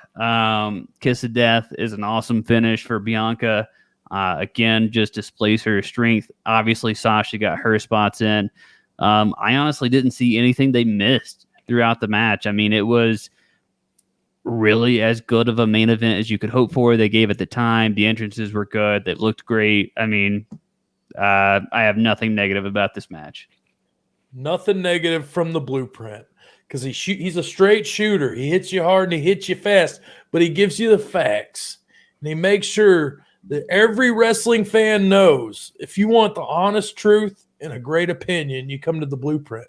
Speaker 5: Kiss of Death is an awesome finish for Bianca. Again, just displays her strength. Obviously, Sasha got her spots in. I honestly didn't see anything they missed throughout the match. I mean, it was really as good of a main event as you could hope for. They gave it the time. The entrances were good. They looked great. I mean, I have nothing negative about this match.
Speaker 1: Nothing negative from the blueprint, because he's a straight shooter. He hits you hard and he hits you fast, but he gives you the facts, and he makes sure that every wrestling fan knows if you want the honest truth and a great opinion, you come to the blueprint.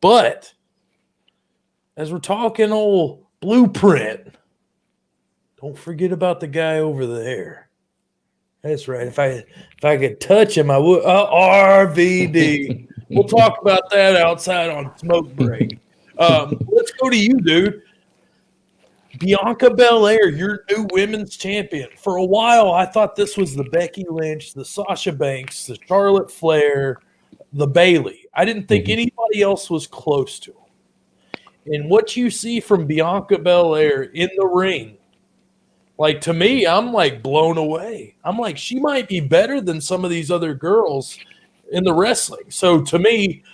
Speaker 1: But as we're talking old blueprint, don't forget about the guy over there. That's right. If I could touch him, I would. RVD. We'll talk about that outside on smoke break. Let's go to you, dude. Bianca Belair, your new women's champion. For a while, I thought this was the Becky Lynch, the Sasha Banks, the Charlotte Flair, the Bayley. I didn't think anybody else was close to them. And what you see from Bianca Belair in the ring, like, to me, I'm like blown away. I'm like, she might be better than some of these other girls in the wrestling. So to me,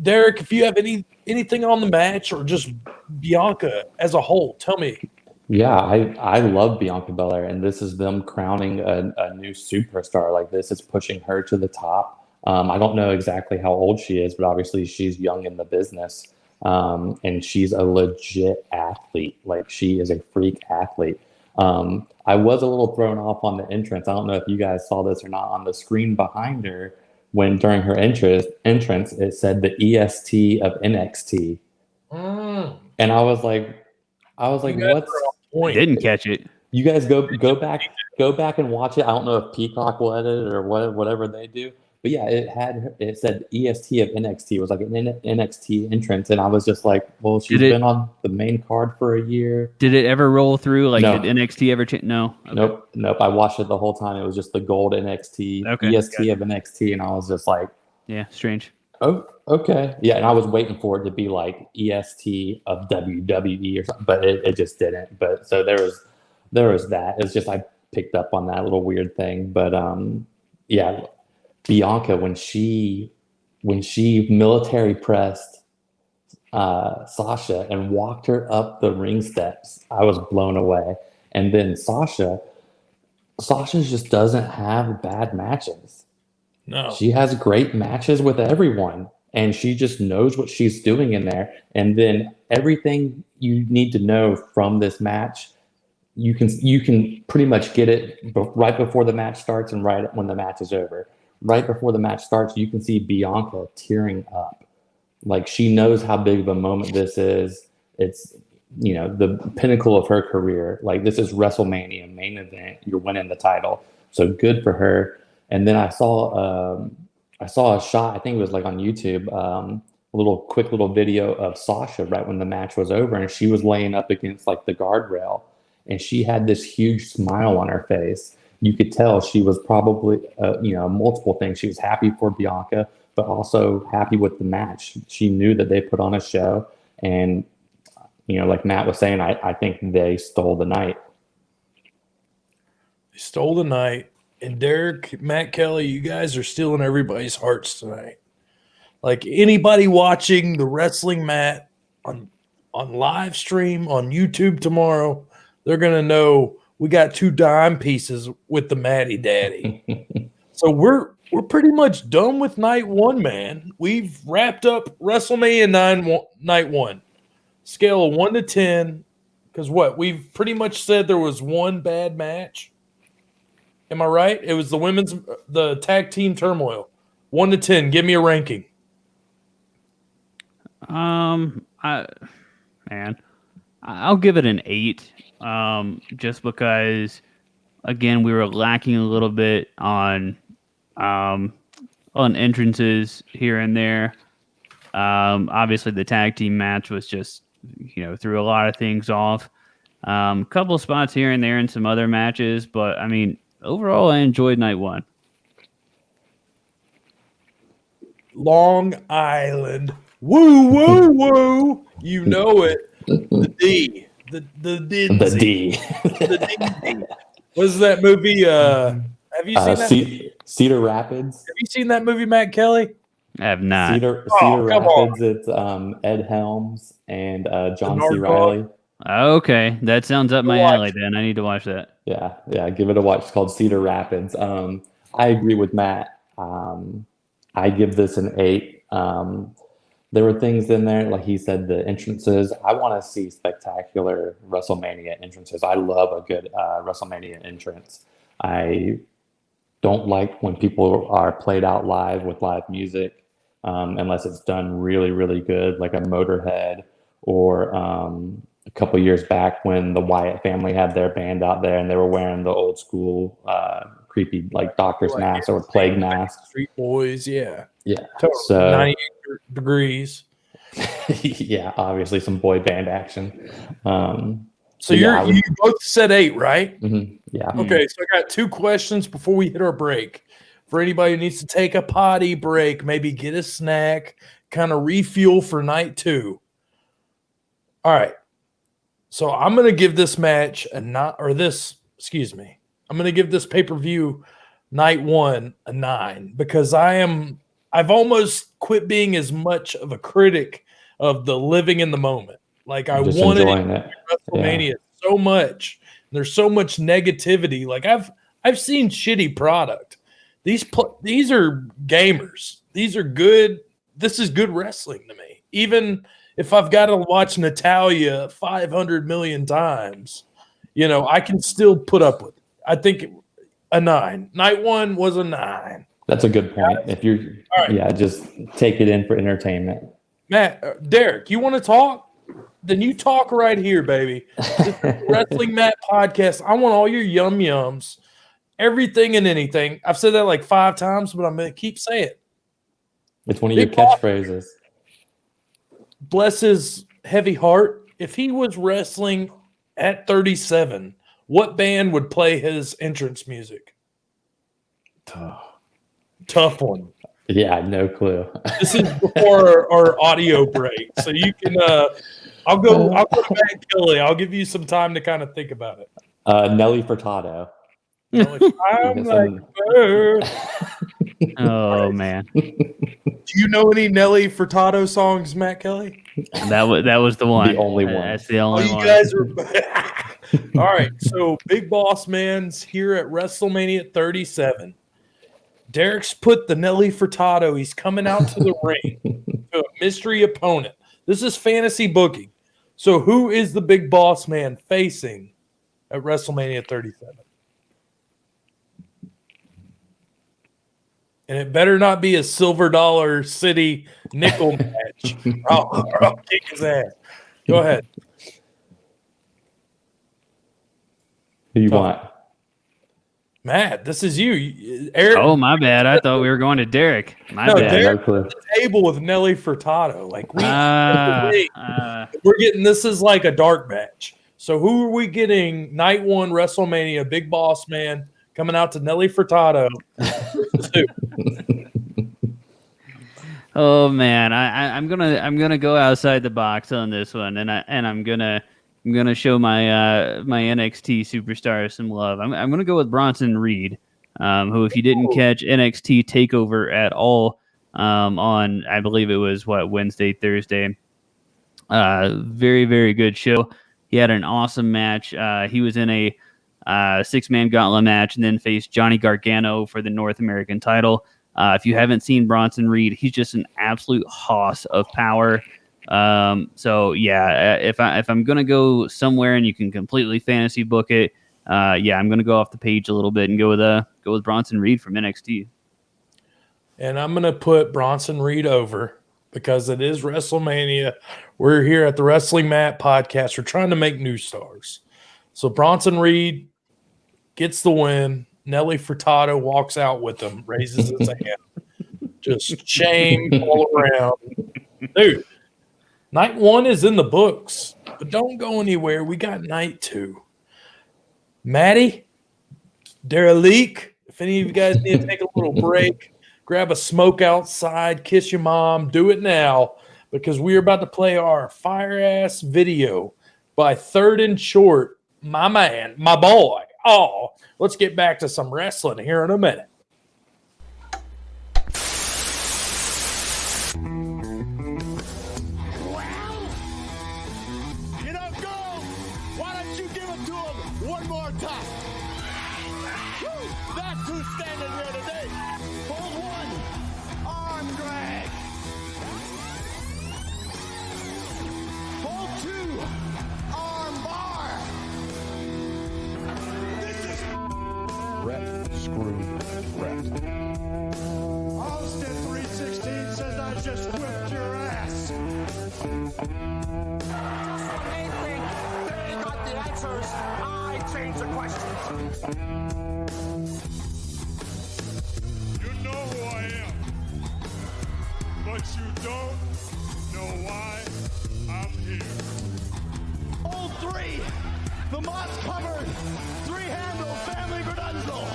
Speaker 1: Derek, if you have anything on the match or just Bianca as a whole, tell me.
Speaker 4: Yeah, I love Bianca Belair, and this is them crowning a new superstar like this. It's pushing her to the top. I don't know exactly how old she is, but obviously she's young in the business, and she's a legit athlete. Like, she is a freak athlete. I was a little thrown off on the entrance. I don't know if you guys saw this or not. On the screen behind her, when during her entrance, it said the EST of NXT. And I was like, what's
Speaker 5: point? Didn't catch it.
Speaker 4: You guys go back and watch it. I don't know if Peacock will edit it or whatever they do. But yeah, it said EST of NXT. It was like an NXT entrance, and I was just like, well, she's been on the main card for a year.
Speaker 5: Did it ever roll through? Like,
Speaker 4: no.
Speaker 5: Did NXT ever change? No. Okay.
Speaker 4: Nope. I watched it the whole time. It was just the gold NXT, EST of NXT, and I was just like,
Speaker 5: yeah, strange.
Speaker 4: Oh, okay. Yeah, and I was waiting for it to be like EST of WWE or something, but it just didn't. But so there was that. It's just I picked up on that little weird thing. But yeah, Bianca, when she military pressed Sasha and walked her up the ring steps, I was blown away. And then Sasha just doesn't have bad matches.
Speaker 1: No.
Speaker 4: She has great matches with everyone, and she just knows what she's doing in there. And then everything you need to know from this match, you can pretty much get it right before the match starts and right when the match is over. right before the match starts, you can see Bianca tearing up. Like, she knows how big of a moment this is. It's, the pinnacle of her career. Like, this is WrestleMania main event. You're winning the title. So good for her. And then I saw a shot, I think it was like on YouTube, a quick little video of Sasha right when the match was over, and she was laying up against like the guardrail, and she had this huge smile on her face. You could tell she was probably, multiple things. She was happy for Bianca, but also happy with the match. She knew that they put on a show, and, like Matt was saying, I think they stole the night.
Speaker 1: They stole the night. And Derek, Matt Kelly, you guys are stealing everybody's hearts tonight. Like, anybody watching the Wrestling Mat on live stream on YouTube tomorrow, they're going to know we got 2 dime pieces with the Matty Daddy. So we're pretty much done with night 1, man. We've wrapped up WrestleMania night 1. Scale of 1 to 10. Because we've pretty much said there was one bad match. Am I right? It was the tag team turmoil. 1 to 10. Give me a ranking.
Speaker 5: I'll give it an 8. Just because, again, we were lacking a little bit on entrances here and there. Obviously the tag team match was just, threw a lot of things off. Couple spots here and there in some other matches, but I mean, overall, I enjoyed night 1.
Speaker 1: Long Island. Woo, woo, woo. You know it. The D. The D.
Speaker 4: The D.
Speaker 1: The D. What is that movie? Have you seen that?
Speaker 4: Cedar Rapids.
Speaker 1: Have you seen that movie, Matt Kelly?
Speaker 5: I have not.
Speaker 4: Cedar Rapids. It's Ed Helms and John C. Reilly.
Speaker 5: Okay, that sounds up my alley. Then I need to watch that.
Speaker 4: Yeah, give it a watch. It's called Cedar Rapids. I agree with Matt. I give this an 8. There were things in there, like he said, the entrances. I want to see spectacular WrestleMania entrances. I love a good WrestleMania entrance. I don't like when people are played out live with live music, unless it's done really, really good, like a Motorhead, or a couple years back when the Wyatt family had their band out there and they were wearing the old school creepy like doctor's masks or plague masks.
Speaker 1: Street Boys, yeah.
Speaker 4: Totally. So
Speaker 1: 98 degrees.
Speaker 4: Yeah, obviously some boy band action.
Speaker 1: So you both said 8, right?
Speaker 4: Mm-hmm, yeah.
Speaker 1: Okay, so I got 2 questions before we hit our break. For anybody who needs to take a potty break, maybe get a snack, kind of refuel for night 2. All right. So I'm going to give this match I'm going to give this pay-per-view night 1 a 9 because I've almost quit being as much of a critic of the living in the moment. Like, I wanted it WrestleMania so much. There's so much negativity. Like, I've seen shitty product. These are gamers. These are good. This is good wrestling to me. Even if I've got to watch Natalya 500 million times, I can still put up with it. I think a 9. Night 1 was a 9.
Speaker 4: That's a good point. If you're, just take it in for entertainment.
Speaker 1: Matt, Derek, you want to talk? Then you talk right here, baby. This is the Wrestling Mat podcast. I want all your yums, everything and anything. I've said that like 5 times, but I'm going to keep saying it.
Speaker 4: It's one of your catchphrases.
Speaker 1: Bless his heavy heart. If he was wrestling at 37, what band would play his entrance music? Tough one.
Speaker 4: Yeah, no clue.
Speaker 1: This is before our audio break, so you can. I'll go to Matt Kelly. I'll give you some time to kind of think about it.
Speaker 4: Nelly Furtado.
Speaker 1: I'm like a bird.
Speaker 5: Oh man.
Speaker 1: Do you know any Nelly Furtado songs, Matt Kelly?
Speaker 5: That was the one.
Speaker 4: The only one.
Speaker 5: That's the only one.
Speaker 1: You guys are all right. So Big Boss Man's here at WrestleMania 37. Derek's put the Nelly Furtado. He's coming out to the ring to a mystery opponent. This is fantasy booking. So who is the Big Boss Man facing at WrestleMania 37? And it better not be a Silver Dollar City nickel match. or I'll kick his ass. Go ahead.
Speaker 4: Who you want?
Speaker 1: Matt, this is you. Eric.
Speaker 5: Oh, my bad. I thought we were going to Derek. My
Speaker 1: No,
Speaker 5: bad.
Speaker 1: Derek
Speaker 4: no clue.
Speaker 1: at the table with Nelly Furtado. Like we're getting this is like a dark match. So who are we getting? Night 1 WrestleMania, Big Boss Man coming out to Nelly Furtado.
Speaker 5: Oh man, I'm gonna go outside the box on this one, and I'm gonna show my my NXT superstar some love. I'm gonna go with Bronson Reed, who, if you didn't catch NXT Takeover at all, on, I believe it was Wednesday, Thursday. Very, very good show. He had an awesome match. He was in a 6-man gauntlet match and then faced Johnny Gargano for the North American title. If you haven't seen Bronson Reed, he's just an absolute hoss of power. So yeah, if I'm gonna go somewhere and you can completely fantasy book it, I'm gonna go off the page a little bit and go with Bronson Reed from NXT.
Speaker 1: And I'm gonna put Bronson Reed over because it is WrestleMania. We're here at the Wrestling Mat podcast. We're trying to make new stars. So Bronson Reed gets the win. Nelly Furtado walks out with him, raises his hand. Just shame all around. Dude, night 1 is in the books, but don't go anywhere. We got night 2. Matty, Derelique, if any of you guys need to take a little break, grab a smoke outside, kiss your mom, do it now, because we're about to play our fire-ass video by Third and Short, my man, my boy. Oh, let's get back to some wrestling here in a minute.
Speaker 2: You know, go! Why don't you give it to him one more time? Woo! That's who's standing here today. Hold 1, arm drag. Hold 2, arm bar. This is
Speaker 3: Rep screwed rep.
Speaker 2: Austin 316 says I just whipped your ass.
Speaker 6: They got the answers. I change the questions.
Speaker 2: You know who I am, but you don't know why I'm here. All 3, the moss covered, 3-handle family Gradunzo.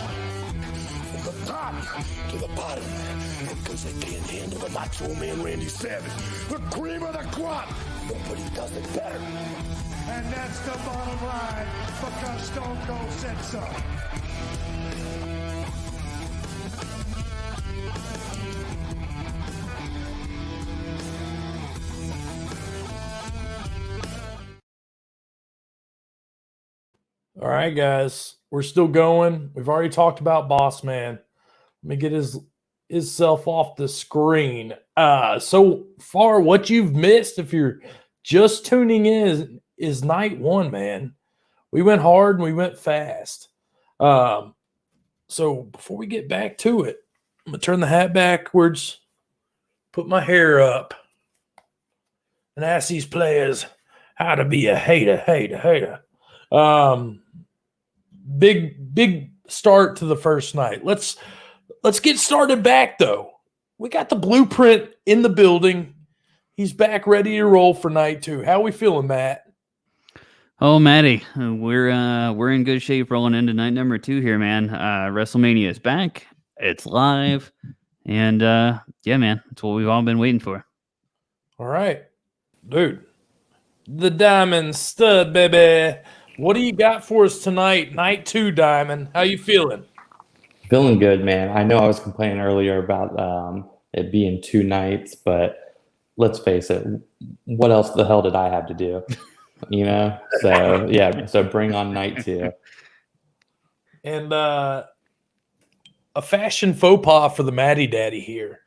Speaker 6: From the top to the bottom, because they can't handle the Macho Man Randy Savage, the cream of the crop. Nobody does it better.
Speaker 2: And that's the bottom line, because Stone Cold said so.
Speaker 1: All right, guys, we're still going. We've already talked about Boss Man. Let me get himself off the screen. So far, what you've missed, if you're just tuning in, is night 1, man. We went hard and we went fast. So before we get back to it, I'm going to turn the hat backwards, put my hair up, and ask these players how to be a hater. Big start to the first night. Let's get started back, though. We got the blueprint in the building. He's back ready to roll for night 2. How we feeling, Matt?
Speaker 5: Oh, Matty, we're in good shape rolling into night number 2 here, man. WrestleMania is back. It's live. And yeah, man, that's what we've all been waiting for.
Speaker 1: All right. Dude, the Diamond Stud, baby. What do you got for us tonight? Night 2, Diamond. How you feeling?
Speaker 4: Feeling good, man. I know I was complaining earlier about it being 2 nights, but let's face it, what else the hell did I have to do? You know? So, yeah, so bring on night 2.
Speaker 1: And a fashion faux pas for the Matty Daddy here.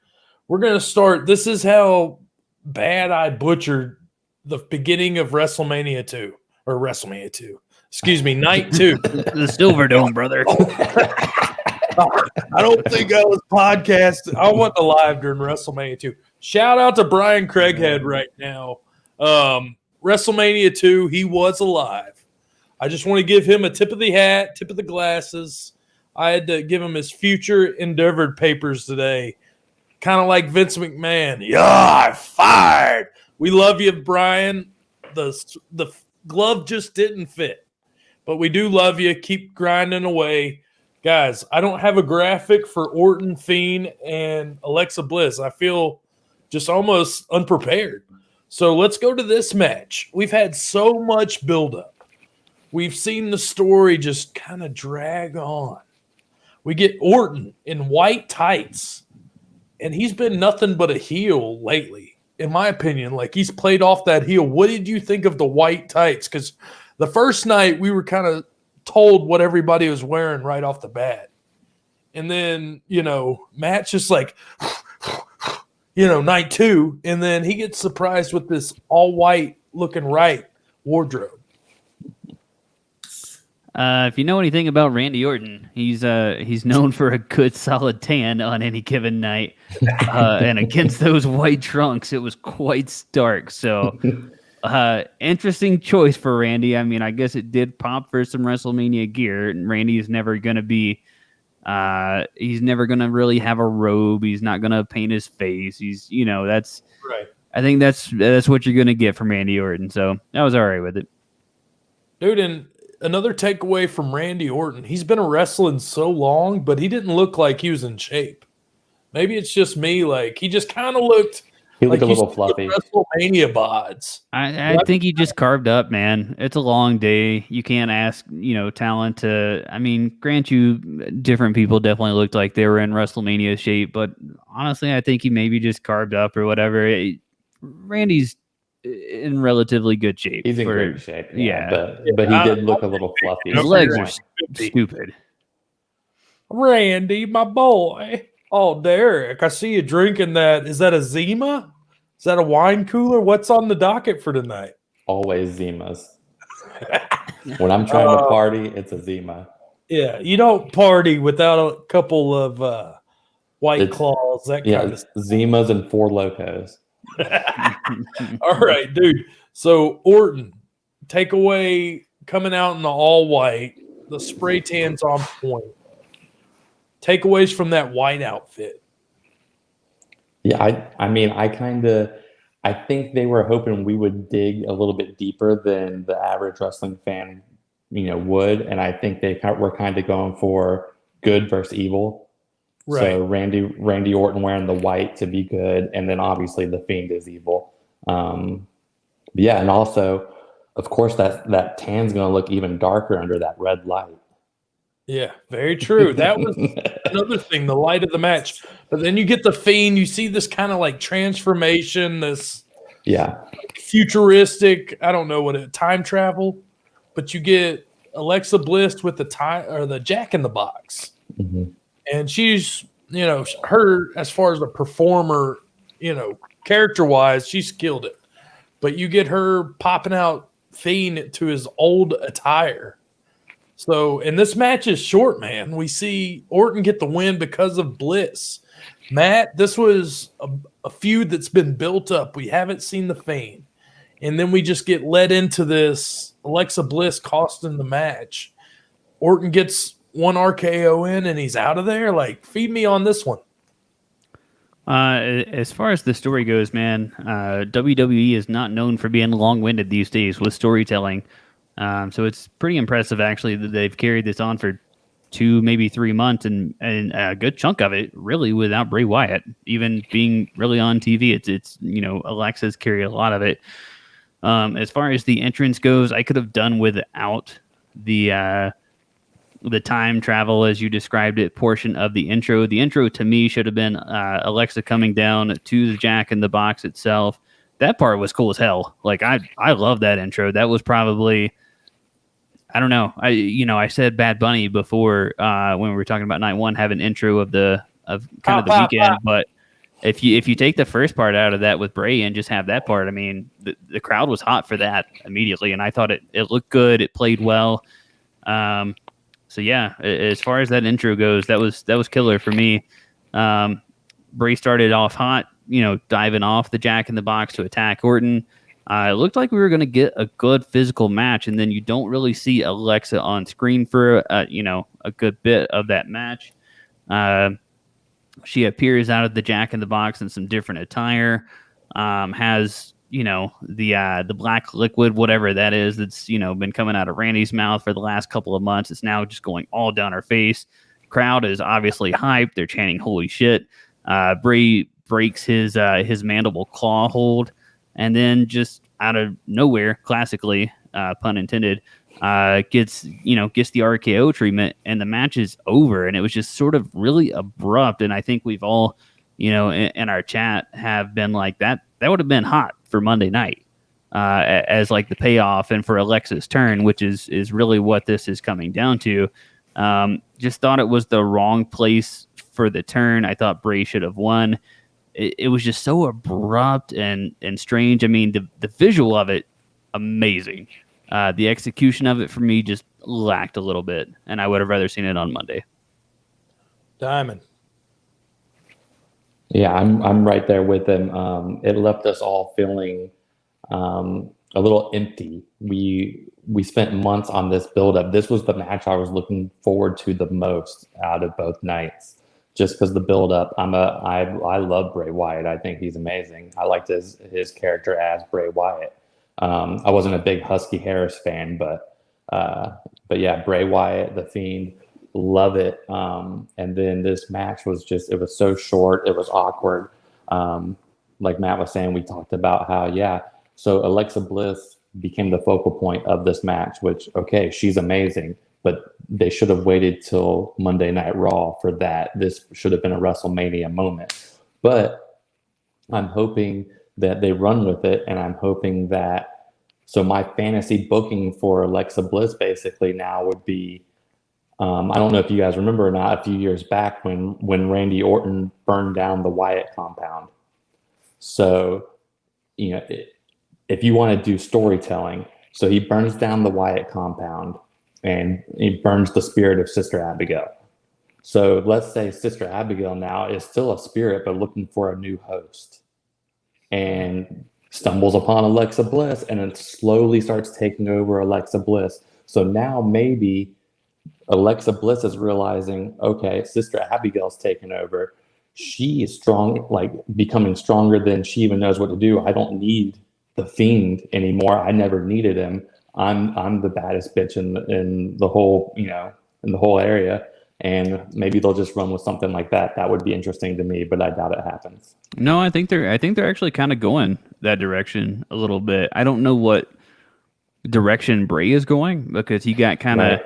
Speaker 1: We're going to start. This is how bad I butchered the beginning of WrestleMania 2. Or WrestleMania 2. Excuse me, night 2.
Speaker 5: The Silver Dome, brother.
Speaker 1: I don't think I was podcasting. I wasn't alive during WrestleMania 2. Shout out to Brian Craighead right now. WrestleMania 2, he was alive. I just want to give him a tip of the hat, tip of the glasses. I had to give him his future endeavored papers today. Kind of like Vince McMahon. Yeah, fired. We love you, Brian. The glove just didn't fit. But we do love you. Keep grinding away. Guys, I don't have a graphic for Orton, Fiend, and Alexa Bliss. I feel just almost unprepared. So let's go to this match. We've had so much buildup. We've seen the story just kind of drag on. We get Orton in white tights, and he's been nothing but a heel lately, in my opinion. Like, he's played off that heel. What did you think of the white tights? Because the first night we were kind of told what everybody was wearing right off the bat. And then, Matt's just like, night 2. And then he gets surprised with this all white looking wardrobe.
Speaker 5: If you know anything about Randy Orton, he's known for a good solid tan on any given night. And against those white trunks, it was quite stark. So interesting choice for Randy. I mean, I guess it did pop for some WrestleMania gear. And Randy is never going to be he's never going to really have a robe. He's not going to paint his face. He's, that's
Speaker 1: right.
Speaker 5: I think that's what you're going to get from Randy Orton. So I was all right with it.
Speaker 1: Dude, and another takeaway from Randy Orton, he's been wrestling so long, but he didn't look like he was in shape. Maybe it's just me. Like, he just kind of looked
Speaker 4: He looked a little fluffy.
Speaker 1: WrestleMania bods.
Speaker 5: I think he just carved up, man. It's a long day. You can't ask, talent to. I mean, grant you, different people definitely looked like they were in WrestleMania shape, but honestly, I think he maybe just carved up or whatever. Randy's in relatively good shape.
Speaker 4: He's in great shape. Yeah. But he did look a little fluffy.
Speaker 5: His legs are stupid.
Speaker 1: Randy, my boy. Oh, Derek, I see you drinking that. Is that a Zima? Is that a wine cooler? What's on the docket for tonight?
Speaker 4: Always Zimas. When I'm trying to party, it's a Zima.
Speaker 1: Yeah, you don't party without a couple of White Claws, that kind of stuff.
Speaker 4: Zimas and Four Locos.
Speaker 1: All right, dude. So, Orton, takeaway coming out in the all white, the spray tan's on point. Takeaways from that white outfit.
Speaker 4: Yeah, I think they were hoping we would dig a little bit deeper than the average wrestling fan, would. And I think they were kind of going for good versus evil. Right. So Randy Orton wearing the white to be good, and then obviously the Fiend is evil. Yeah, and also, of course, that tan's going to look even darker under that red light.
Speaker 1: Yeah, very true. That was another thing, the light of the match. But then you get the Fiend, you see this kind of like transformation, this futuristic, I don't know what time travel, but you get Alexa Bliss with the Jack in the Box.
Speaker 4: Mm-hmm.
Speaker 1: And she's, her as far as a performer, character-wise, she's killed it. But you get her popping out Fiend to his old attire. So, and this match is short, man. We see Orton get the win because of Bliss. Matt, this was a feud that's been built up. We haven't seen the Fiend. And then we just get led into this Alexa Bliss costing the match. Orton gets one RKO in and he's out of there. Like, feed me on this one.
Speaker 5: As far as the story goes, man, WWE is not known for being long-winded these days with storytelling. So it's pretty impressive, actually, that they've carried this on for 2, maybe 3 months, and a good chunk of it really without Bray Wyatt even being really on TV. It's Alexa's carried a lot of it. As far as the entrance goes, I could have done without the time travel, as you described it, portion of the intro. The intro to me should have been Alexa coming down to the Jack in the Box itself. That part was cool as hell. Like, I love that intro. That was probably, I don't know. I said Bad Bunny before when we were talking about night one having intro of the weekend. But if you take the first part out of that with Bray and just have that part, I mean, the crowd was hot for that immediately, and I thought it looked good. It played well. yeah, as far as that intro goes, that was killer for me. Bray started off hot, diving off the Jack in the Box to attack Orton. It looked like we were going to get a good physical match, and then you don't really see Alexa on screen for a good bit of that match. She appears out of the Jack in the Box in some different attire. Has the black liquid, whatever that is, that's been coming out of Randy's mouth for the last couple of months. It's now just going all down her face. Crowd is obviously hyped. They're chanting "Holy shit!" Bray breaks his mandible claw hold, and then just out of nowhere, classically, pun intended, gets the RKO treatment, and the match is over. And it was just sort of really abrupt. And I think we've all, in our chat, have been like that would have been hot for Monday night, as like the payoff and for Alexa's turn, which is really what this is coming down to. Just thought it was the wrong place for the turn. I thought Bray should have won. It was just so abrupt and strange. I mean, the visual of it, amazing. The execution of it for me just lacked a little bit, and I would have rather seen it on Monday.
Speaker 1: Diamond.
Speaker 4: Yeah, I'm right there with him. It left us all feeling a little empty. We spent months on this build-up. This was the match I was looking forward to the most out of both nights, just because the build-up. I love Bray Wyatt. I think he's amazing. I liked his character as Bray Wyatt. I wasn't a big Husky Harris fan, but yeah, Bray Wyatt, The Fiend. Love it. And then this match was it was so short. It was awkward. Like Matt was saying, we talked about how, so Alexa Bliss became the focal point of this match, which, okay, she's amazing, but they should have waited till Monday Night Raw for that. This should have been a WrestleMania moment. But I'm hoping that they run with it, and I'm hoping that, so my fantasy booking for Alexa Bliss basically now would be, I don't know if you guys remember or not, a few years back when Randy Orton burned down the Wyatt compound. So, if you want to do storytelling, so he burns down the Wyatt compound and he burns the spirit of Sister Abigail. So let's say Sister Abigail now is still a spirit, but looking for a new host, and stumbles upon Alexa Bliss, and it slowly starts taking over Alexa Bliss. So now maybe Alexa Bliss is realizing, okay, Sister Abigail's taken over. She is strong, like becoming stronger than she even knows what to do. I don't need the Fiend anymore. I never needed him. I'm the baddest bitch in the whole, in the whole area. And maybe they'll just run with something like that. That would be interesting to me, but I doubt it happens.
Speaker 5: No, I think they're actually kind of going that direction a little bit. I don't know what direction Bray is going, because he got kind of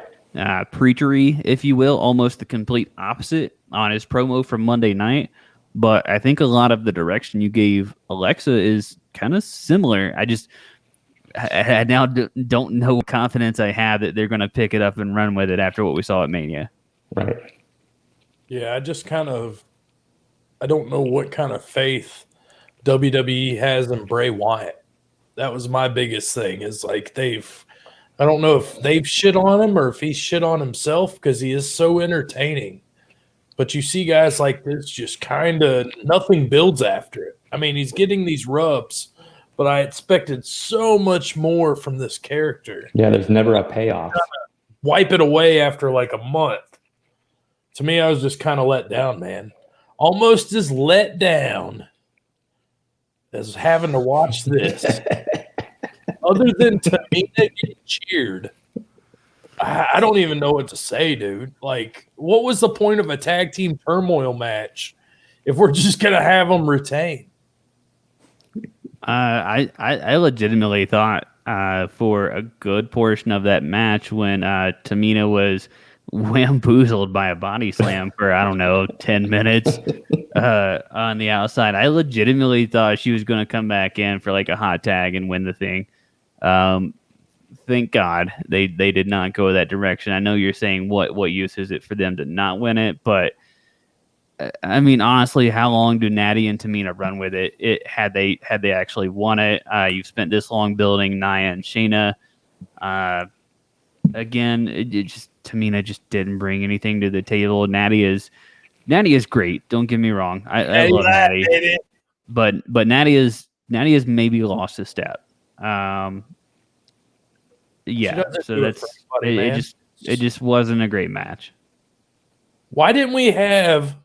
Speaker 5: preachery, if you will, almost the complete opposite on his promo from Monday night. But I think a lot of the direction you gave Alexa is kind of similar. I now don't know what confidence I have that they're going to pick it up and run with it after what we saw at Mania.
Speaker 4: Right.
Speaker 1: Yeah, I don't know what kind of faith WWE has in Bray Wyatt. That was my biggest thing, is like I don't know if they've shit on him or if he's shit on himself, because he is so entertaining. But you see guys like this, just kind of nothing builds after it. I mean, he's getting these rubs, but I expected so much more from this character.
Speaker 4: Yeah, there's never a payoff.
Speaker 1: Wipe it away after like a month. To me, I was just kind of let down, man. Almost as let down as having to watch this. Other than Tamina getting cheered, I don't even know what to say, dude. Like, what was the point of a tag team turmoil match if we're just going to have them retain?
Speaker 5: I legitimately thought for a good portion of that match, when Tamina was whamboozled by a body slam for, 10 minutes on the outside, I legitimately thought she was going to come back in for like a hot tag and win the thing. Thank God they did not go that direction. I know you're saying what use is it for them to not win it, but I mean, honestly, how long do Natty and Tamina run with it? Had they actually won it? You've spent this long building Nia and Shayna. Again, it just, Tamina just didn't bring anything to the table. Natty is great. Don't get me wrong. I love Natty,
Speaker 1: baby.
Speaker 5: but Natty has maybe lost a step. Yeah,
Speaker 1: doesn't
Speaker 5: so
Speaker 1: do it for
Speaker 5: that's
Speaker 1: anybody,
Speaker 5: it.
Speaker 1: man.
Speaker 5: It just wasn't a great match.
Speaker 1: Why didn't we have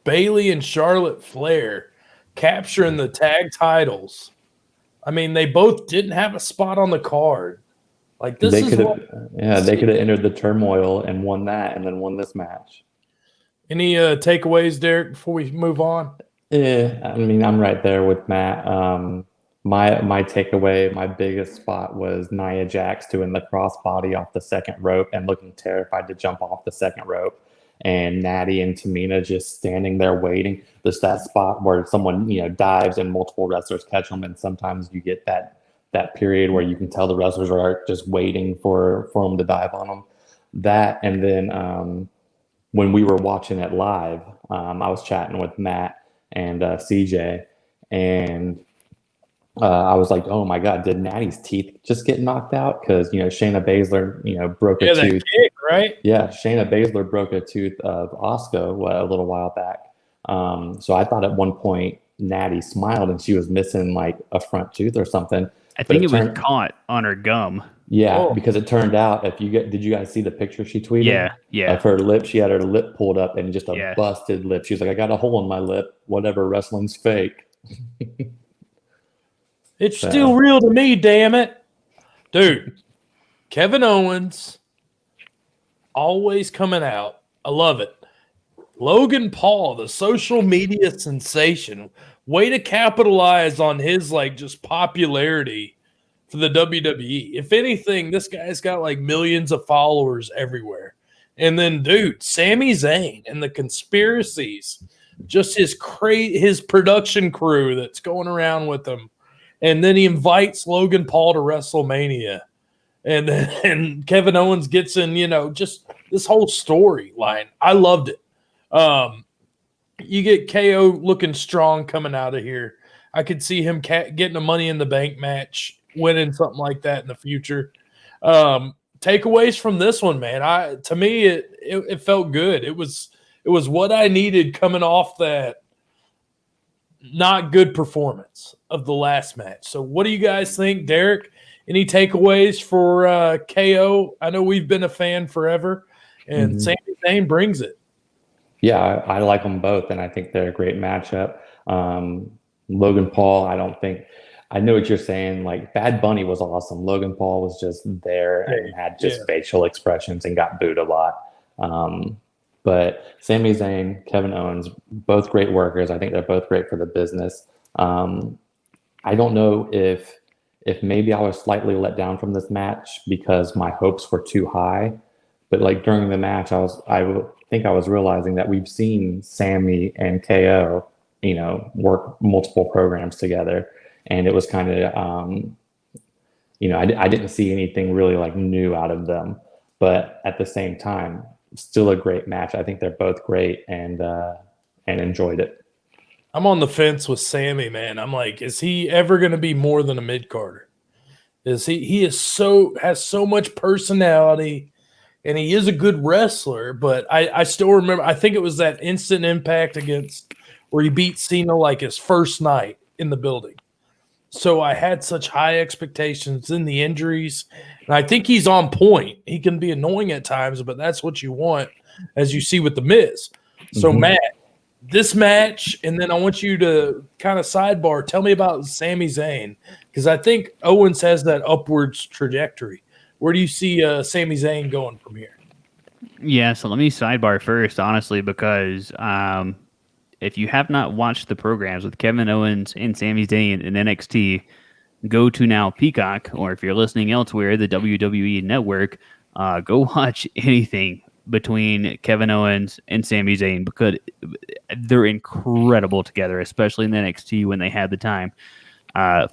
Speaker 1: Bailey and Charlotte Flair capturing the tag titles? I mean, they both didn't have a spot on the card. Like this
Speaker 4: They
Speaker 1: is
Speaker 4: could have,
Speaker 1: what,
Speaker 4: they could have entered the turmoil and won that, and then won this match.
Speaker 1: Any takeaways, Derek, before we move on?
Speaker 4: Yeah, I mean, I'm right there with Matt. My takeaway, my biggest spot was Nia Jax doing the crossbody off the second rope and looking terrified to jump off the second rope, and Natty and Tamina just standing there waiting. There's that spot where someone dives and multiple wrestlers catch them, and sometimes you get that period where you can tell the wrestlers are just waiting for them to dive on them. That, and then when we were watching it live, I was chatting with Matt and CJ, and I was like, "Oh my God, did Natty's teeth just get knocked out?" Because Shayna Baszler, broke a
Speaker 1: that
Speaker 4: tooth.
Speaker 1: kick, right?
Speaker 4: Yeah, Shayna Baszler broke a tooth of Asuka a little while back. So I thought at one point Natty smiled and she was missing like a front tooth or something.
Speaker 5: I think it was caught on her gum.
Speaker 4: Yeah, because it turned out did you guys see the picture she tweeted?
Speaker 5: Yeah.
Speaker 4: Of her lip, she had her lip pulled up and just a busted lip. She's like, "I got a hole in my lip. Whatever, wrestling's fake."
Speaker 1: It's still real to me, damn it. Dude, Kevin Owens always coming out. I love it. Logan Paul, the social media sensation, way to capitalize on his just popularity for the WWE. If anything, this guy's got like millions of followers everywhere. And then, dude, Sami Zayn and the conspiracies, just his production crew that's going around with him. And then he invites Logan Paul to WrestleMania. And Kevin Owens gets in, just this whole storyline. I loved it. You get KO looking strong coming out of here. I could see him getting a Money in the Bank match, winning something like that in the future. Takeaways from this one, man. To me, it felt good. It was what I needed coming off that not good performance of the last match. So what do you guys think, Derek? Any takeaways for KO? I know we've been a fan forever, and Sami Zayn brings it.
Speaker 4: Yeah, I like them both, and I think they're a great matchup. Logan Paul, I know what you're saying. Like, Bad Bunny was awesome. Logan Paul was just there and had just facial expressions and got booed a lot. But Sami Zayn, Kevin Owens, both great workers. I think they're both great for the business. I don't know if maybe I was slightly let down from this match because my hopes were too high. But like during the match, I think I was realizing that we've seen Sammy and KO, work multiple programs together, and it was kind of, I didn't see anything really like new out of them. But at the same time, still a great match. I think they're both great, and enjoyed it.
Speaker 1: I'm on the fence with Sammy, man. I'm like, is he ever going to be more than a mid-carder? He has so much personality, and he is a good wrestler, but I still remember, I think it was that Instant Impact where he beat Cena like his first night in the building. So I had such high expectations in the injuries, and I think he's on point. He can be annoying at times, but that's what you want, as you see with The Miz. So, Matt, this match, and then I want you to kind of sidebar. Tell me about Sami Zayn, because I think Owens has that upwards trajectory. Where do you see Sami Zayn going from here?
Speaker 5: Yeah, so let me sidebar first, honestly, because if you have not watched the programs with Kevin Owens and Sami Zayn in NXT, go to now Peacock, or if you're listening elsewhere, the WWE Network, go watch anything between Kevin Owens and Sami Zayn, because they're incredible together, especially in the NXT when they had the time.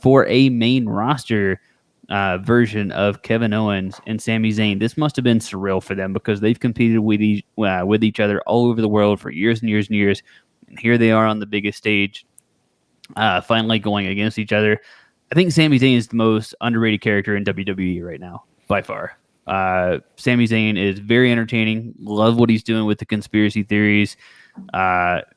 Speaker 5: For a main roster version of Kevin Owens and Sami Zayn, this must have been surreal for them, because they've competed with each other all over the world for years and years and years. And here they are on the biggest stage, finally going against each other. I think Sami Zayn is the most underrated character in WWE right now, by far. Sami Zayn is very entertaining. Love what he's doing with the conspiracy theories.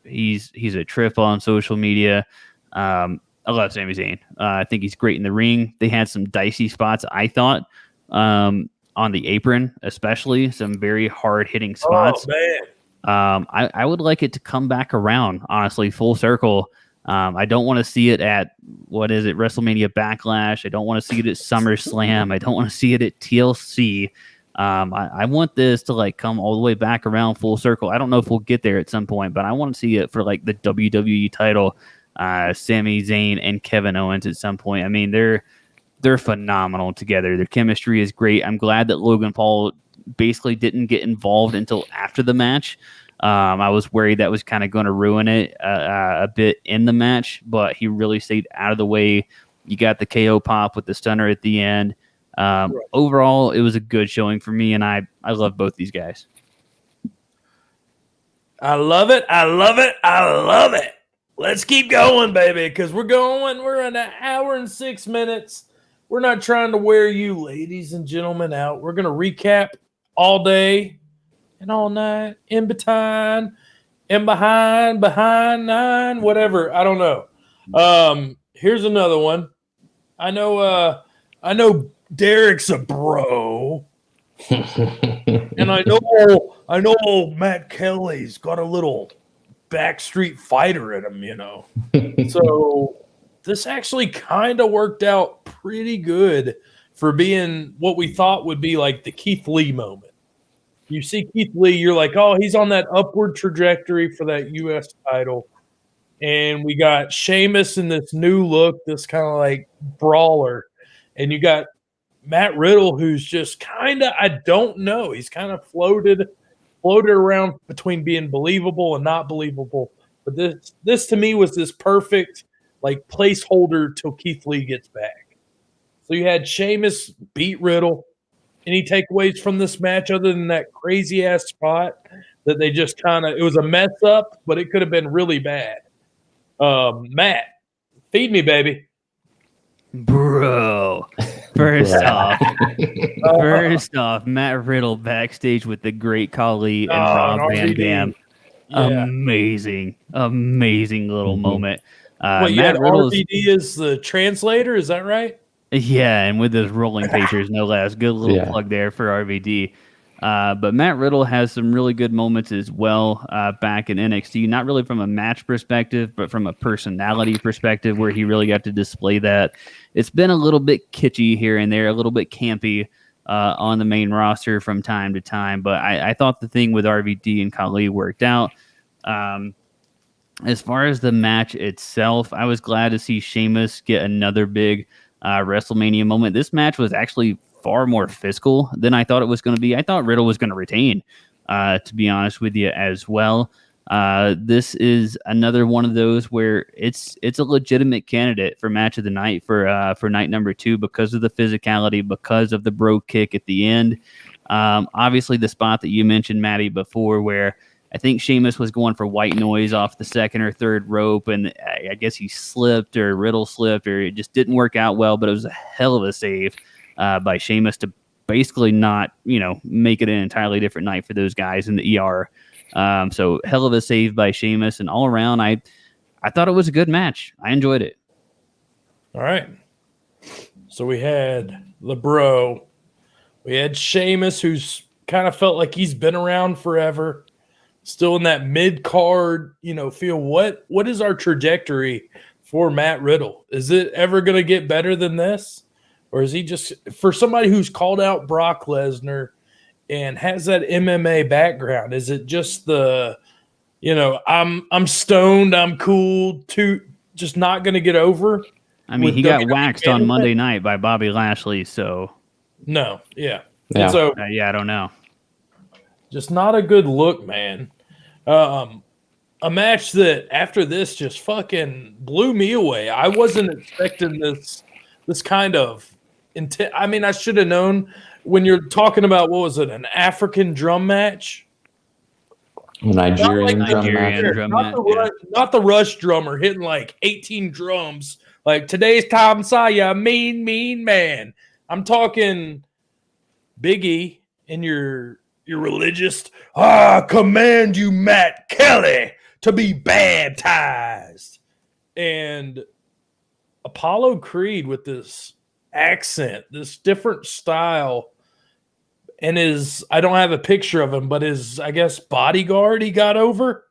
Speaker 5: He's a trip on social media. I love Sami Zayn. I think he's great in the ring. They had some dicey spots, I thought, on the apron, especially some very hard hitting spots.
Speaker 1: Oh man.
Speaker 5: I would like it to come back around, honestly, full circle. I don't want to see it at, WrestleMania Backlash. I don't want to see it at SummerSlam. I don't want to see it at TLC. I want this to like come all the way back around full circle. I don't know if we'll get there at some point, but I want to see it for like the WWE title, Sami Zayn and Kevin Owens at some point. I mean, they're phenomenal together. Their chemistry is great. I'm glad that Logan Paul basically didn't get involved until after the match. I was worried that was kind of going to ruin it a bit in the match, but he really stayed out of the way. You got the KO pop with the stunner at the end. Overall, it was a good showing for me, and I love both these guys.
Speaker 1: I love it. I love it. I love it. Let's keep going, baby, because we're in an hour and 6 minutes. We're not trying to wear you, ladies and gentlemen, out. We're going to recap all day and all night, in between, and behind 9, whatever. I don't know. Here's another one. I know Derek's a bro. And I know Matt Kelly's got a little backstreet fighter in him, you know. So this actually kind of worked out pretty good for being what we thought would be like the Keith Lee moment. You see Keith Lee, you're like, oh, he's on that upward trajectory for that U.S. title. And we got Sheamus in this new look, this kind of like brawler. And you got Matt Riddle, who's just kind of, I don't know, he's kind of floated around between being believable and not believable. But this to me was this perfect like placeholder till Keith Lee gets back. So you had Sheamus beat Riddle. Any takeaways from this match other than that crazy ass spot that they just it was a mess up, but it could have been really bad. Matt, feed me, baby.
Speaker 5: Bro, first off, Matt Riddle backstage with the Great Khali and Rob Van Dam. Yeah. Amazing little moment.
Speaker 1: Matt Riddle's RVD is the translator, is that right?
Speaker 5: Yeah, and with his rolling pictures, no less. Good little plug there for RVD. But Matt Riddle has some really good moments as well back in NXT. Not really from a match perspective, but from a personality perspective where he really got to display that. It's been a little bit kitschy here and there, a little bit campy on the main roster from time to time. But I thought the thing with RVD and Khali worked out. As far as the match itself, I was glad to see Sheamus get another big WrestleMania moment. This match was actually far more physical than I thought it was going to be. I thought Riddle was going to retain, to be honest with you as well. This is another one of those where it's a legitimate candidate for match of the night for night number 2 because of the physicality, because of the bro kick at the end. Obviously, the spot that you mentioned, Matty, before where I think Sheamus was going for white noise off the second or third rope, and I guess he slipped or Riddle slipped or it just didn't work out well, but it was a hell of a save by Sheamus to basically not, make it an entirely different night for those guys in the ER. So hell of a save by Sheamus, and all around, I thought it was a good match. I enjoyed it.
Speaker 1: All right. So we had the bro. We had Sheamus, who's kind of felt like he's been around forever. Still in that mid-card, feel. What is our trajectory for Matt Riddle? Is it ever going to get better than this? Or is he just, for somebody who's called out Brock Lesnar and has that MMA background, is it just the, I'm stoned, I'm cool, just not going to get over?
Speaker 5: I mean, he got waxed on Monday night by Bobby Lashley, so.
Speaker 1: No, yeah.
Speaker 4: Yeah.
Speaker 1: So,
Speaker 5: I don't know.
Speaker 1: Just not a good look, man. A match that after this just fucking blew me away. I wasn't expecting this kind of intent. I mean, I should have known when you're talking about, what was it, an African drum match?
Speaker 4: Nigerian
Speaker 5: drum match.
Speaker 1: Not the Rush drummer hitting like 18 drums. Like, today's Tom Sawyer, mean man. I'm talking Big E in your religious, command you, Matt Kelly, to be baptized. And Apollo Creed with this accent, this different style, and I don't have a picture of him, but his, I guess, bodyguard he got over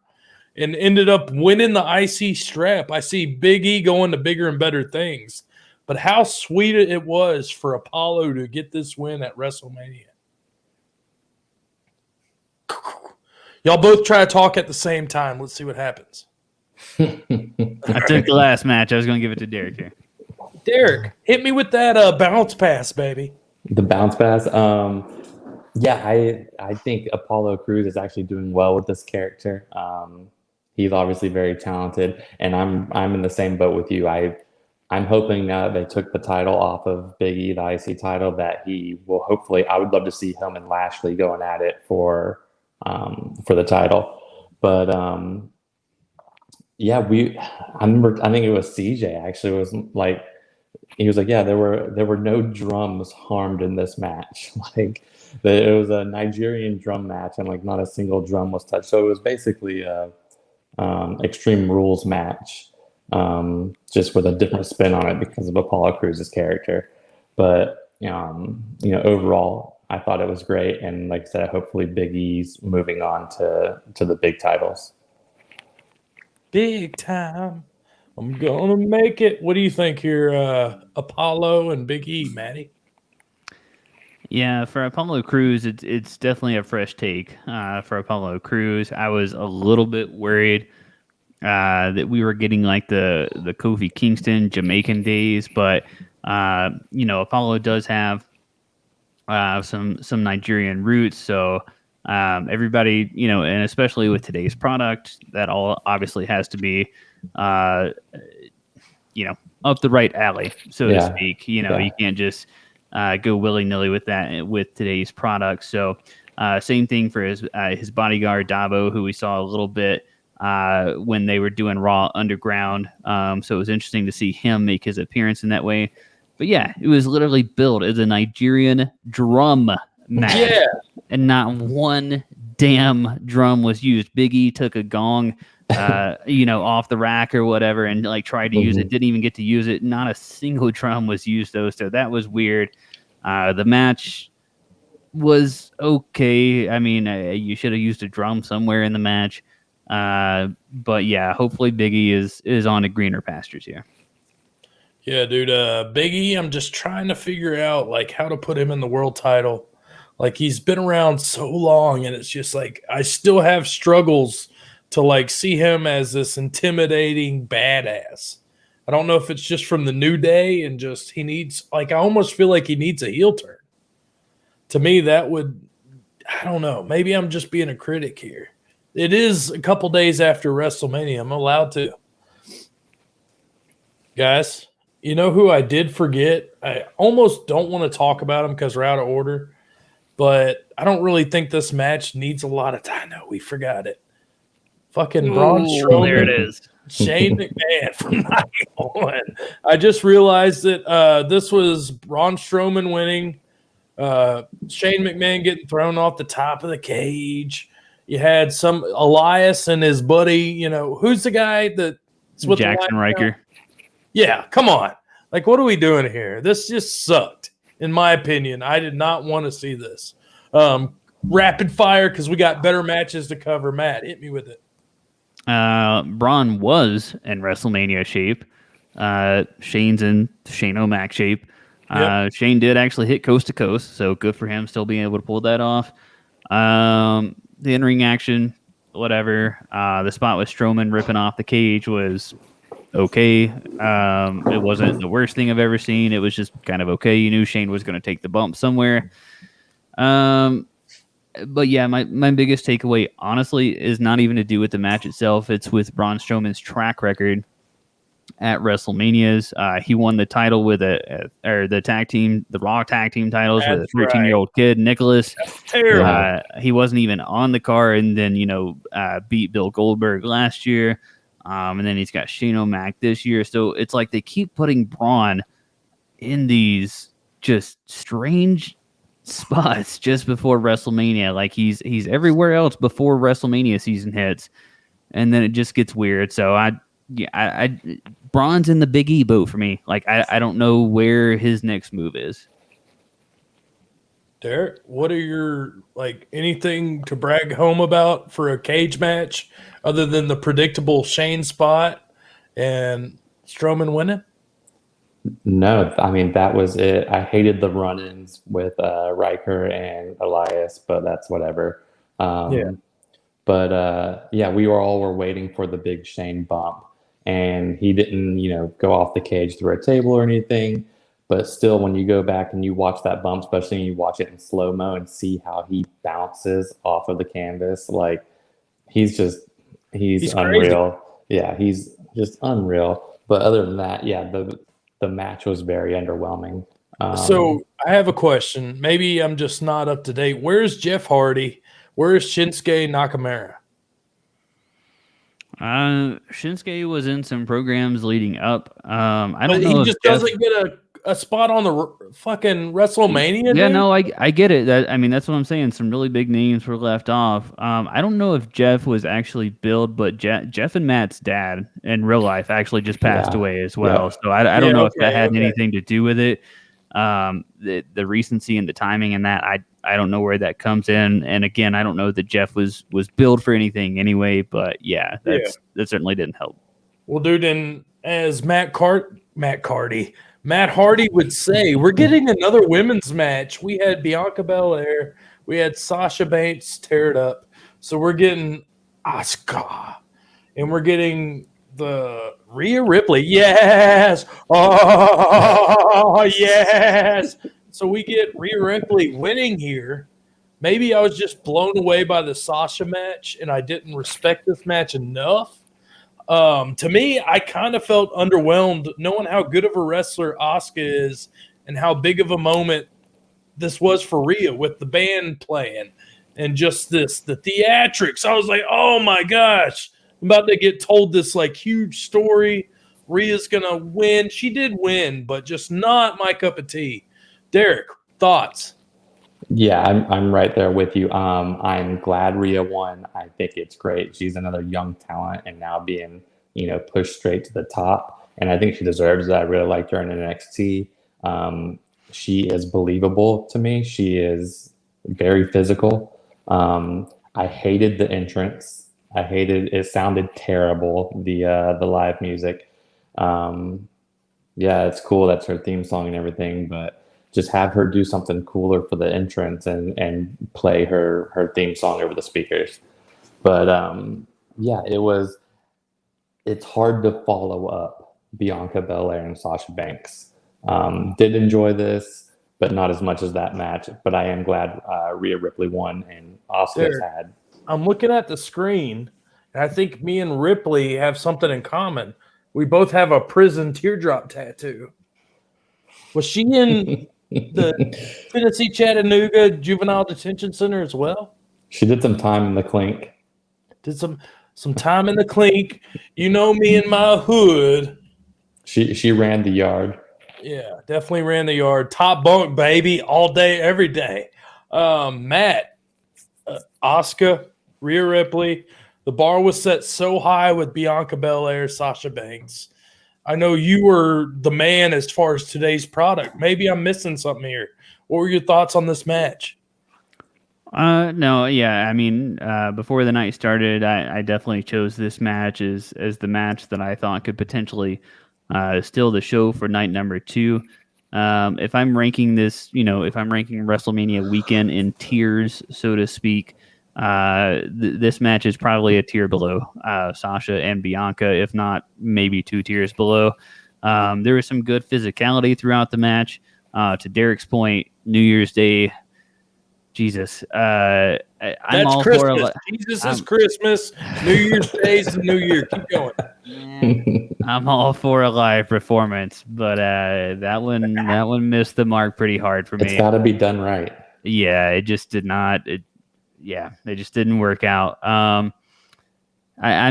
Speaker 1: and ended up winning the IC strap. I see Big E going to bigger and better things. But how sweet it was for Apollo to get this win at WrestleMania. Y'all both try to talk at the same time. Let's see what happens.
Speaker 5: I took the last match. I was going to give it to Derek here.
Speaker 1: Derek, hit me with that bounce pass, baby.
Speaker 4: The bounce pass. Yeah, I think Apollo Crews is actually doing well with this character. He's obviously very talented, and I'm in the same boat with you. I'm hoping now that they took the title off of Big E, the IC title, that he will hopefully. I would love to see him and Lashley going at it for the title. But yeah, I remember. I think it was CJ actually was like, he was like, yeah, there were no drums harmed in this match. Like, it was a Nigerian drum match, and like not a single drum was touched. So it was basically a Extreme Rules match. Just with a different spin on it because of Apollo Crews' character. But, overall, I thought it was great. And like I said, hopefully Big E's moving on to the big titles.
Speaker 1: Big time. I'm going to make it. What do you think here, Apollo and Big E, Matty?
Speaker 5: Yeah, for Apollo Crews, it's definitely a fresh take for Apollo Crews. I was a little bit worried that we were getting like the Kofi Kingston Jamaican days, but Apollo does have some Nigerian roots, so everybody, and especially with today's product, that all obviously has to be up the right alley, so to speak. You can't just go willy-nilly with that with today's product. So same thing for his bodyguard Davo, who we saw a little bit when they were doing Raw Underground. So it was interesting to see him make his appearance in that way. But yeah, it was literally billed as a Nigerian drum match. Yeah. And not one damn drum was used. Big E took a gong, off the rack or whatever and like tried to use it. Didn't even get to use it. Not a single drum was used though. So that was weird. The match was okay. I mean, you should have used a drum somewhere in the match. But yeah, hopefully Big E is on to greener pastures here.
Speaker 1: Yeah, dude. Big E, I'm just trying to figure out like how to put him in the world title. Like he's been around so long, and it's just like I still have struggles to like see him as this intimidating badass. I don't know if it's just from the New Day and just he needs like I almost feel like he needs a heel turn. To me, that would I don't know. Maybe I'm just being a critic here. It is a couple days after WrestleMania. I'm allowed to. Guys, you know who I did forget? I almost don't want to talk about him because we're out of order. But I don't really think this match needs a lot of time. No, we forgot it. Fucking Braun Strowman.
Speaker 5: There it is.
Speaker 1: Shane McMahon from 91. I just realized that this was Braun Strowman winning. Shane McMahon getting thrown off the top of the cage. You had some Elias and his buddy, who's the guy that's with
Speaker 5: Jackson Riker.
Speaker 1: Now? Yeah, come on. Like, what are we doing here? This just sucked, in my opinion. I did not want to see this. Rapid fire, because we got better matches to cover. Matt, hit me with it.
Speaker 5: Braun was in WrestleMania shape. Shane's in Shane O'Mac shape. Yep. Shane did actually hit coast to coast, so good for him still being able to pull that off. The in-ring action, whatever. The spot with Strowman ripping off the cage was okay. It wasn't the worst thing I've ever seen. It was just kind of okay. You knew Shane was going to take the bump somewhere. But yeah, my biggest takeaway, honestly, is not even to do with the match itself. It's with Braun Strowman's track record at WrestleManias. He won the title with the Raw tag team titles with a 13-year-old kid, Nicholas. He wasn't even on the card, and then beat Bill Goldberg last year. And then he's got Shane O'Mac this year. So it's like they keep putting Braun in these just strange spots just before WrestleMania. Like he's everywhere else before WrestleMania season hits, and then it just gets weird. So I Braun's in the Big E boat for me. Like I don't know where his next move is.
Speaker 1: Derek, what are your anything to brag home about for a cage match other than the predictable Shane spot and Strowman winning?
Speaker 4: No, I mean, that was it. I hated the run-ins with Riker and Elias, but that's whatever.
Speaker 1: Yeah.
Speaker 4: But yeah, we were waiting for the big Shane bump, and he didn't, go off the cage through a table or anything. But still, when you go back and you watch that bump, especially when you watch it in slow-mo and see how he bounces off of the canvas, like he's unreal.
Speaker 1: Crazy.
Speaker 4: Yeah, he's just unreal. But other than that, yeah, the match was very underwhelming.
Speaker 1: So I have a question. Maybe I'm just not up to date. Where's Jeff Hardy? Where's Shinsuke Nakamura?
Speaker 5: Shinsuke was in some programs leading up. I don't
Speaker 1: But
Speaker 5: know.
Speaker 1: he just doesn't get a spot on the fucking WrestleMania.
Speaker 5: Yeah,
Speaker 1: dude?
Speaker 5: no, I get it. That's what I'm saying. Some really big names were left off. I don't know if Jeff was actually billed, but Jeff and Matt's dad in real life actually just passed away as well.
Speaker 4: Yeah.
Speaker 5: So I don't know if that had
Speaker 1: okay.
Speaker 5: anything to do with it. The recency and the timing and that I don't know where that comes in. And again, I don't know that Jeff was billed for anything anyway. But yeah, that certainly didn't help.
Speaker 1: Well, dude, and as Matt Hardy would say, we're getting another women's match. We had Bianca Belair, we had Sasha Banks tear it up. So we're getting Asuka, and we're getting the Rhea Ripley. Yes. Oh, yes. So we get Rhea Ripley winning here. Maybe I was just blown away by the Sasha match, and I didn't respect this match enough. To me, I kind of felt underwhelmed knowing how good of a wrestler Asuka is and how big of a moment this was for Rhea with the band playing and just the theatrics. I was like, oh my gosh, I'm about to get told this huge story. Rhea's going to win. She did win, but just not my cup of tea. Derek, thoughts?
Speaker 4: Yeah, I'm right there with you. I'm glad Rhea won. I think it's great. She's another young talent and now being, pushed straight to the top. And I think she deserves that. I really liked her in NXT. She is believable to me. She is very physical. I hated the entrance. It sounded terrible, the live music. Yeah, it's cool. That's her theme song and everything, but just have her do something cooler for the entrance and play her theme song over the speakers. But yeah, it's hard to follow up Bianca Belair and Sasha Banks. Did enjoy this, but not as much as that match. But I am glad Rhea Ripley won and Asuka's had.
Speaker 1: I'm looking at the screen, and I think me and Ripley have something in common. We both have a prison teardrop tattoo. Was she in the Tennessee Chattanooga Juvenile Detention Center as well?
Speaker 4: She did some time in the clink.
Speaker 1: Did some time in the clink. You know me in my hood.
Speaker 4: She ran the yard.
Speaker 1: Yeah, definitely ran the yard. Top bunk, baby, all day, every day. Matt, Asuka, Rhea Ripley. The bar was set so high with Bianca Belair, Sasha Banks. I know you were the man as far as today's product. Maybe I'm missing something here. What were your thoughts on this match?
Speaker 5: No, yeah. I mean, before the night started, I definitely chose this match as the match that I thought could potentially steal the show for night number 2. If I'm ranking this, if I'm ranking WrestleMania weekend in tiers, so to speak, this match is probably a tier below Sasha and Bianca, if not maybe 2 tiers below. There was some good physicality throughout the match. To Derek's point, New Year's Day, Jesus. I'm
Speaker 1: That's
Speaker 5: all
Speaker 1: Christmas.
Speaker 5: for
Speaker 1: Jesus is Christmas. New Year's Day is the New Year. Keep going.
Speaker 5: I'm all for a live performance, but that one missed the mark pretty hard for me.
Speaker 4: It's got to be done right.
Speaker 5: Yeah, it just did not. It just didn't work out. I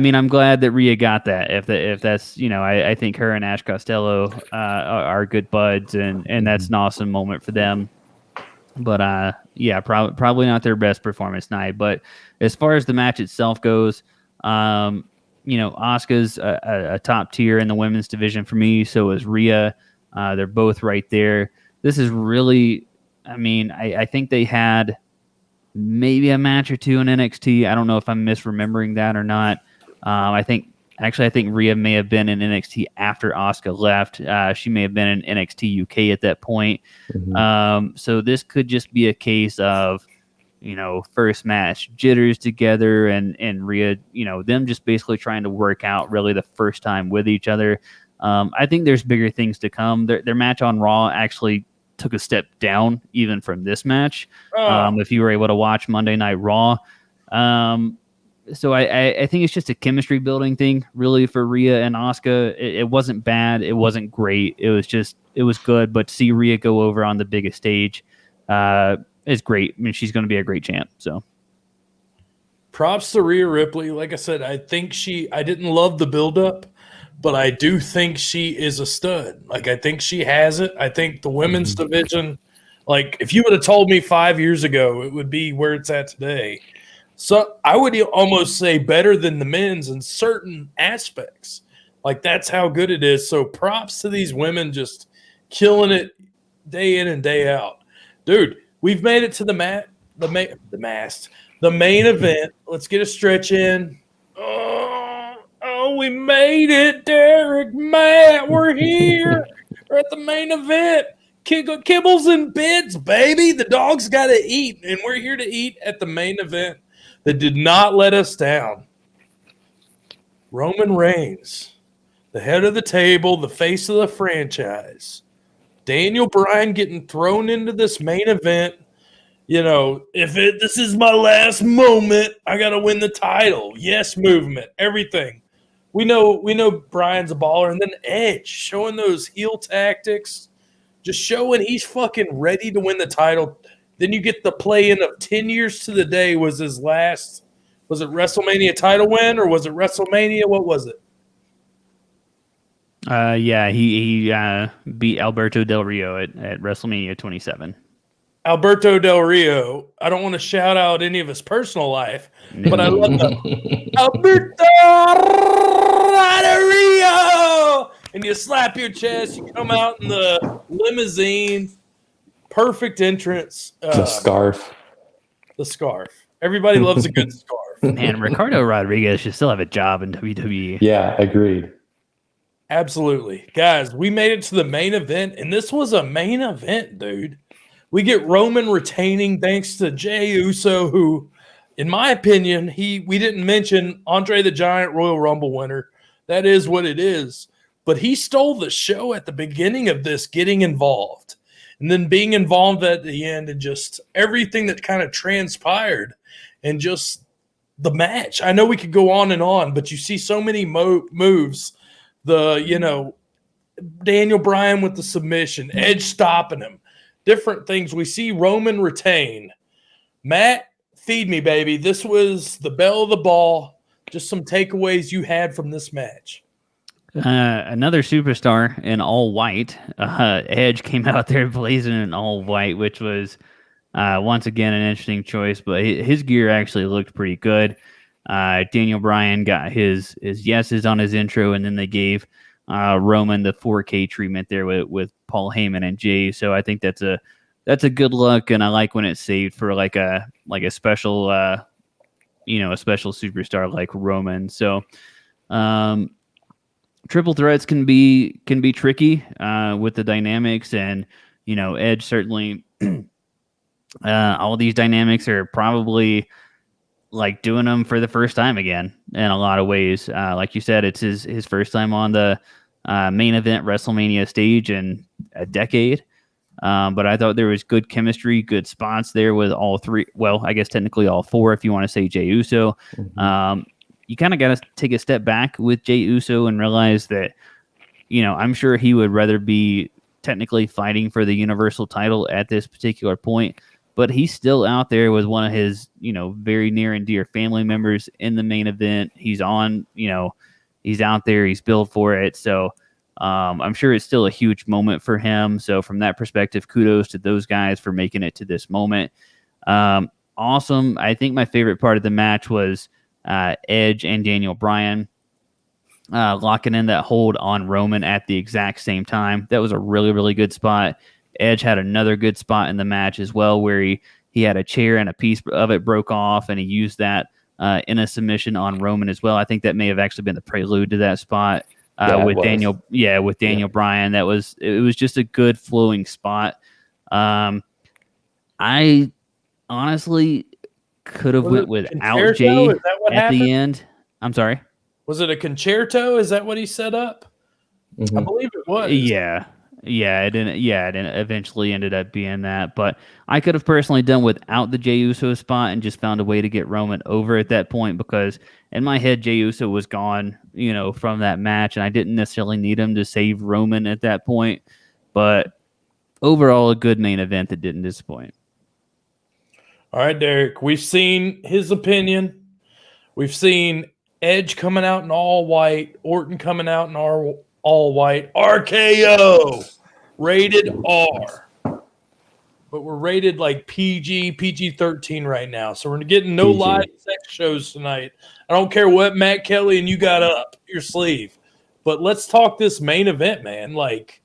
Speaker 5: mean, I'm glad that Rhea got that. If that's, I think her and Ash Costello are good buds, and that's an awesome moment for them. But yeah, probably not their best performance night. But as far as the match itself goes, Asuka's a top tier in the women's division for me. So is Rhea. They're both right there. This is really, I think they had maybe a match or two in NXT. I don't know if I'm misremembering that or not. I think Rhea may have been in NXT after Asuka left. She may have been in NXT UK at that point.
Speaker 4: Mm-hmm.
Speaker 5: So this could just be a case of, first match jitters together and Rhea, them just basically trying to work out really the first time with each other. I think there's bigger things to come. Their match on Raw actually took a step down even from this match. If you were able to watch Monday Night Raw. So I think it's just a chemistry building thing, really, for Rhea and Asuka. It wasn't bad. It wasn't great. It was good. But to see Rhea go over on the biggest stage is great. She's going to be a great champ. So
Speaker 1: props to Rhea Ripley. Like I said, I didn't love the buildup, but I do think she is a stud. Like, I think she has it. I think the women's division, like, if you would have told me 5 years ago, it would be where it's at today. So I would almost say better than the men's in certain aspects. Like, that's how good it is. So props to these women just killing it day in and day out. Dude, we've made it to the main event. Let's get a stretch in. Oh, we made it, Derek, Matt. We're here. We're at the main event. Kibbles and bits, baby. The dog's got to eat, and we're here to eat at the main event that did not let us down. Roman Reigns, the head of the table, the face of the franchise. Daniel Bryan getting thrown into this main event. This is my last moment, I got to win the title. Yes movement, everything. We know Bryan's a baller. And then Edge showing those heel tactics, just showing he's fucking ready to win the title. Then you get the play-in of 10 years to the day was his last. Was it WrestleMania title win or was it WrestleMania? What was it?
Speaker 5: Yeah, he beat Alberto Del Rio at WrestleMania 27.
Speaker 1: Alberto Del Rio. I don't want to shout out any of his personal life, but I love that. Alberto Del Rio! And you slap your chest, you come out in the limousine. Perfect entrance.
Speaker 4: The scarf.
Speaker 1: The scarf. Everybody loves a good scarf.
Speaker 5: Man, Ricardo Rodriguez should still have a job in WWE.
Speaker 4: Yeah, agreed.
Speaker 1: Absolutely. Guys, we made it to the main event, and this was a main event, dude. We get Roman retaining thanks to Jey Uso, who, in my opinion, we didn't mention Andre the Giant Royal Rumble winner. That is what it is. But he stole the show at the beginning of this, getting involved. And then being involved at the end and just everything that kind of transpired and just the match. I know we could go on, but you see so many moves. Daniel Bryan with the submission, Edge stopping him, different things. We see Roman retain. Matt, feed me, baby. This was the belle of the ball. Just some takeaways you had from this match.
Speaker 5: Another superstar in all white. Edge came out there blazing in all white, which was once again an interesting choice, but his gear actually looked pretty good. Daniel Bryan got his yeses on his intro, and then they gave Roman the 4K treatment there with Paul Heyman and Jey. So I think that's a good look, and I like when it's saved for like a special a special superstar like Roman. So triple threats can be tricky with the dynamics, and Edge certainly all these dynamics are probably like doing them for the first time again in a lot of ways. Like you said, it's his first time on the main event WrestleMania stage in a decade. But I thought there was good chemistry, good spots there with all three. Well, I guess technically all four, if you want to say Jey Uso. Mm-hmm. You kind of got to take a step back with Jey Uso and realize that, I'm sure he would rather be technically fighting for the Universal title at this particular point, but he's still out there with one of his, very near and dear family members in the main event. He's on, he's out there, he's built for it. So I'm sure it's still a huge moment for him. So from that perspective, kudos to those guys for making it to this moment. Awesome. I think my favorite part of the match was Edge and Daniel Bryan locking in that hold on Roman at the exact same time. That was a really, really good spot. Edge had another good spot in the match as well, where he had a chair and a piece of it broke off, and he used that in a submission on Roman as well. I think that may have actually been the prelude to that spot with Daniel. Yeah, with Daniel Bryan. It was just a good flowing spot. I honestly could have went without Jay at the end. I'm sorry.
Speaker 1: Was it a concerto? Is that what he set up?
Speaker 4: Mm-hmm.
Speaker 1: I believe it was.
Speaker 5: Yeah. It didn't. Yeah, it eventually ended up being that. But I could have personally done without the Jey Uso spot and just found a way to get Roman over at that point, because in my head Jey Uso was gone, from that match, and I didn't necessarily need him to save Roman at that point. But overall, a good main event that didn't disappoint.
Speaker 1: All right, Derek. We've seen his opinion. We've seen Edge coming out in all white, Orton coming out in all white, RKO, rated R. But we're rated like PG-13 right now. So we're getting no live sex shows tonight. I don't care what Matt Kelly and you got up your sleeve. But let's talk this main event, man. Like,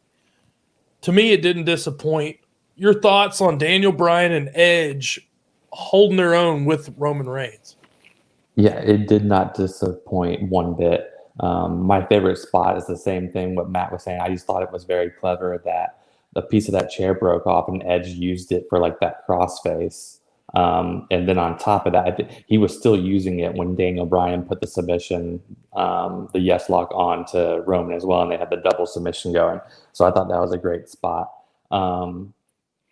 Speaker 1: to me, it didn't disappoint. Your thoughts on Daniel Bryan and Edge holding their own with Roman Reigns?
Speaker 4: Yeah, it did not disappoint one bit. My favorite spot is the same thing what Matt was saying. I just thought it was very clever that the piece of that chair broke off and Edge used it for like that crossface. And then on top of that, he was still using it when Daniel Bryan put the submission, the yes lock on to Roman as well, and they had the double submission going. So I thought that was a great spot.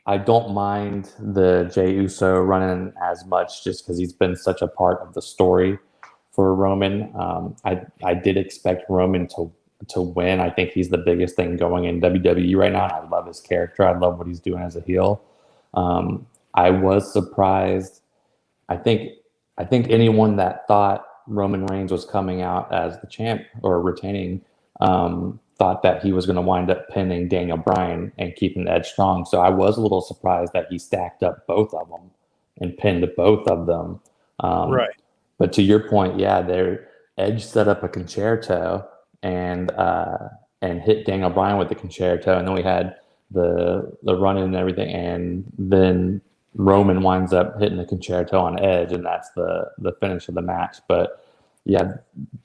Speaker 4: I don't mind the Jey Uso running as much just because he's been such a part of the story for Roman. I did expect Roman to win. I think he's the biggest thing going in WWE right now. I love his character. I love what he's doing as a heel. I was surprised. I think anyone that thought Roman Reigns was coming out as the champ or retaining thought that he was going to wind up pinning Daniel Bryan and keeping Edge strong. So I was a little surprised that he stacked up both of them and pinned both of them.
Speaker 1: Right.
Speaker 4: But to your point, yeah, Edge set up a concerto and hit Daniel Bryan with the concerto, and then we had the run in and everything, and then Roman winds up hitting the concerto on Edge, and that's the finish of the match. But yeah,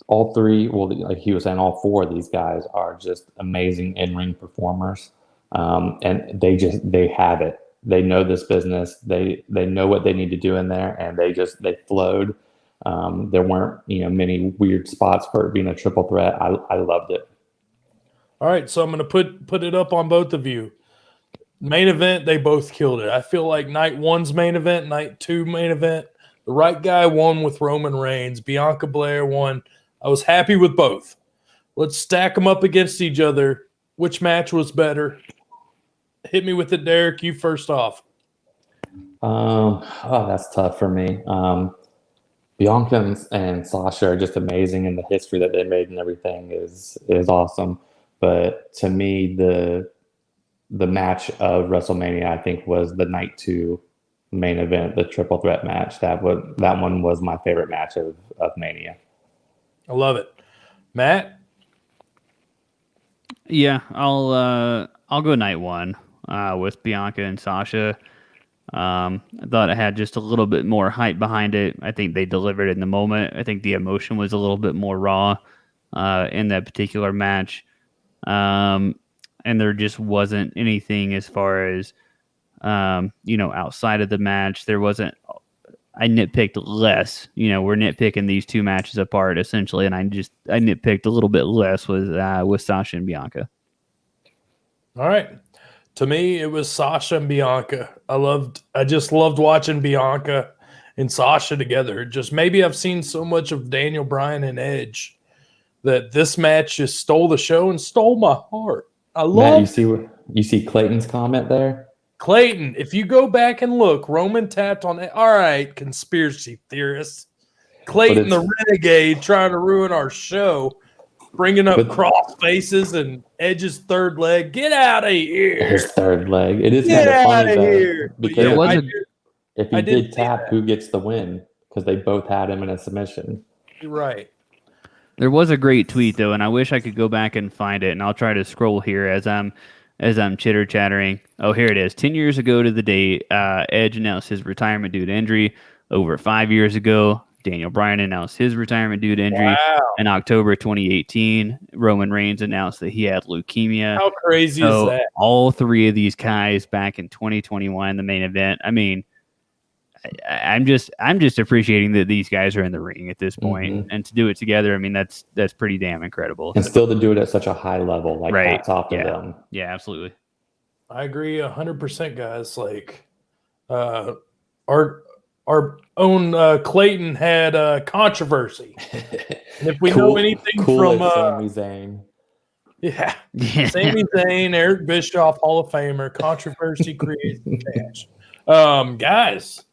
Speaker 4: all three, well, like he was saying, all four of these guys are just amazing in-ring performers, and they have it. They know this business. They know what they need to do in there, and they flowed. There weren't many weird spots for it being a triple threat. I loved it.
Speaker 1: All right, so I'm going to put it up on both of you. Main event, they both killed it. I feel like night one's main event, night two main event, the right guy won with Roman Reigns. Bianca Belair won. I was happy with both. Let's stack them up against each other. Which match was better? Hit me with it, Derek. You first off.
Speaker 4: That's tough for me. Bianca and Sasha are just amazing, and the history that they made and everything is awesome. But to me, the match of WrestleMania, I think, was the night two main event, the triple threat match. That one was my favorite match of Mania.
Speaker 1: I love it. Matt?
Speaker 5: Yeah, I'll go night one with Bianca and Sasha. I thought it had just a little bit more hype behind it. I think they delivered in the moment. I think the emotion was a little bit more raw in that particular match. And there just wasn't anything as far as, outside of the match. There wasn't, I nitpicked less. We're nitpicking these two matches apart essentially, and I nitpicked a little bit less with Sasha and Bianca.
Speaker 1: All right. To me, it was Sasha and Bianca. I just loved watching Bianca and Sasha together. Just maybe I've seen so much of Daniel Bryan and Edge that this match just stole the show and stole my heart. I love.
Speaker 4: Matt, you see Clayton's comment there?
Speaker 1: Clayton, if you go back and look, Roman tapped on it. All right, conspiracy theorists. Clayton the renegade trying to ruin our show. bringing up
Speaker 4: But-
Speaker 1: cross faces and Edge's third leg. Get out of here.
Speaker 4: His third leg. It is
Speaker 1: Get
Speaker 4: kind of
Speaker 1: out
Speaker 4: funny
Speaker 1: of
Speaker 4: though,
Speaker 1: here. But
Speaker 4: because
Speaker 5: There was
Speaker 1: I
Speaker 5: a-
Speaker 1: do-
Speaker 4: if
Speaker 1: I
Speaker 4: he
Speaker 1: did
Speaker 4: did
Speaker 1: see
Speaker 4: tap,
Speaker 1: that.
Speaker 4: who gets the win? Because they both had him in a submission.
Speaker 1: You're right.
Speaker 5: There was a great tweet though, and I wish I could go back and find it. And I'll try to scroll here as I'm chitter chattering. Oh, here it is. 10 years ago to the day, Edge announced his retirement due to injury. Over 5 years ago, Daniel Bryan announced his retirement due to injury.
Speaker 1: Wow.
Speaker 5: In October 2018, Roman Reigns announced that he had leukemia.
Speaker 1: How crazy is
Speaker 5: So
Speaker 1: that?
Speaker 5: all three of these guys back in 2021, the main event. I mean, I'm just appreciating that these guys are in the ring at this point, and to do it together. I mean, that's pretty damn incredible.
Speaker 4: And still to do it at such a high level, like
Speaker 5: Right.
Speaker 4: hats off to
Speaker 5: Yeah.
Speaker 4: them.
Speaker 5: Yeah, absolutely.
Speaker 1: I agree 100%, guys. Like, our own Clayton had controversy. And if we know anything from
Speaker 4: Sami Zayn.
Speaker 1: yeah,
Speaker 5: Yeah.
Speaker 1: Sami Zayn, Eric Bischoff, Hall of Famer, controversy creates cash. Guys,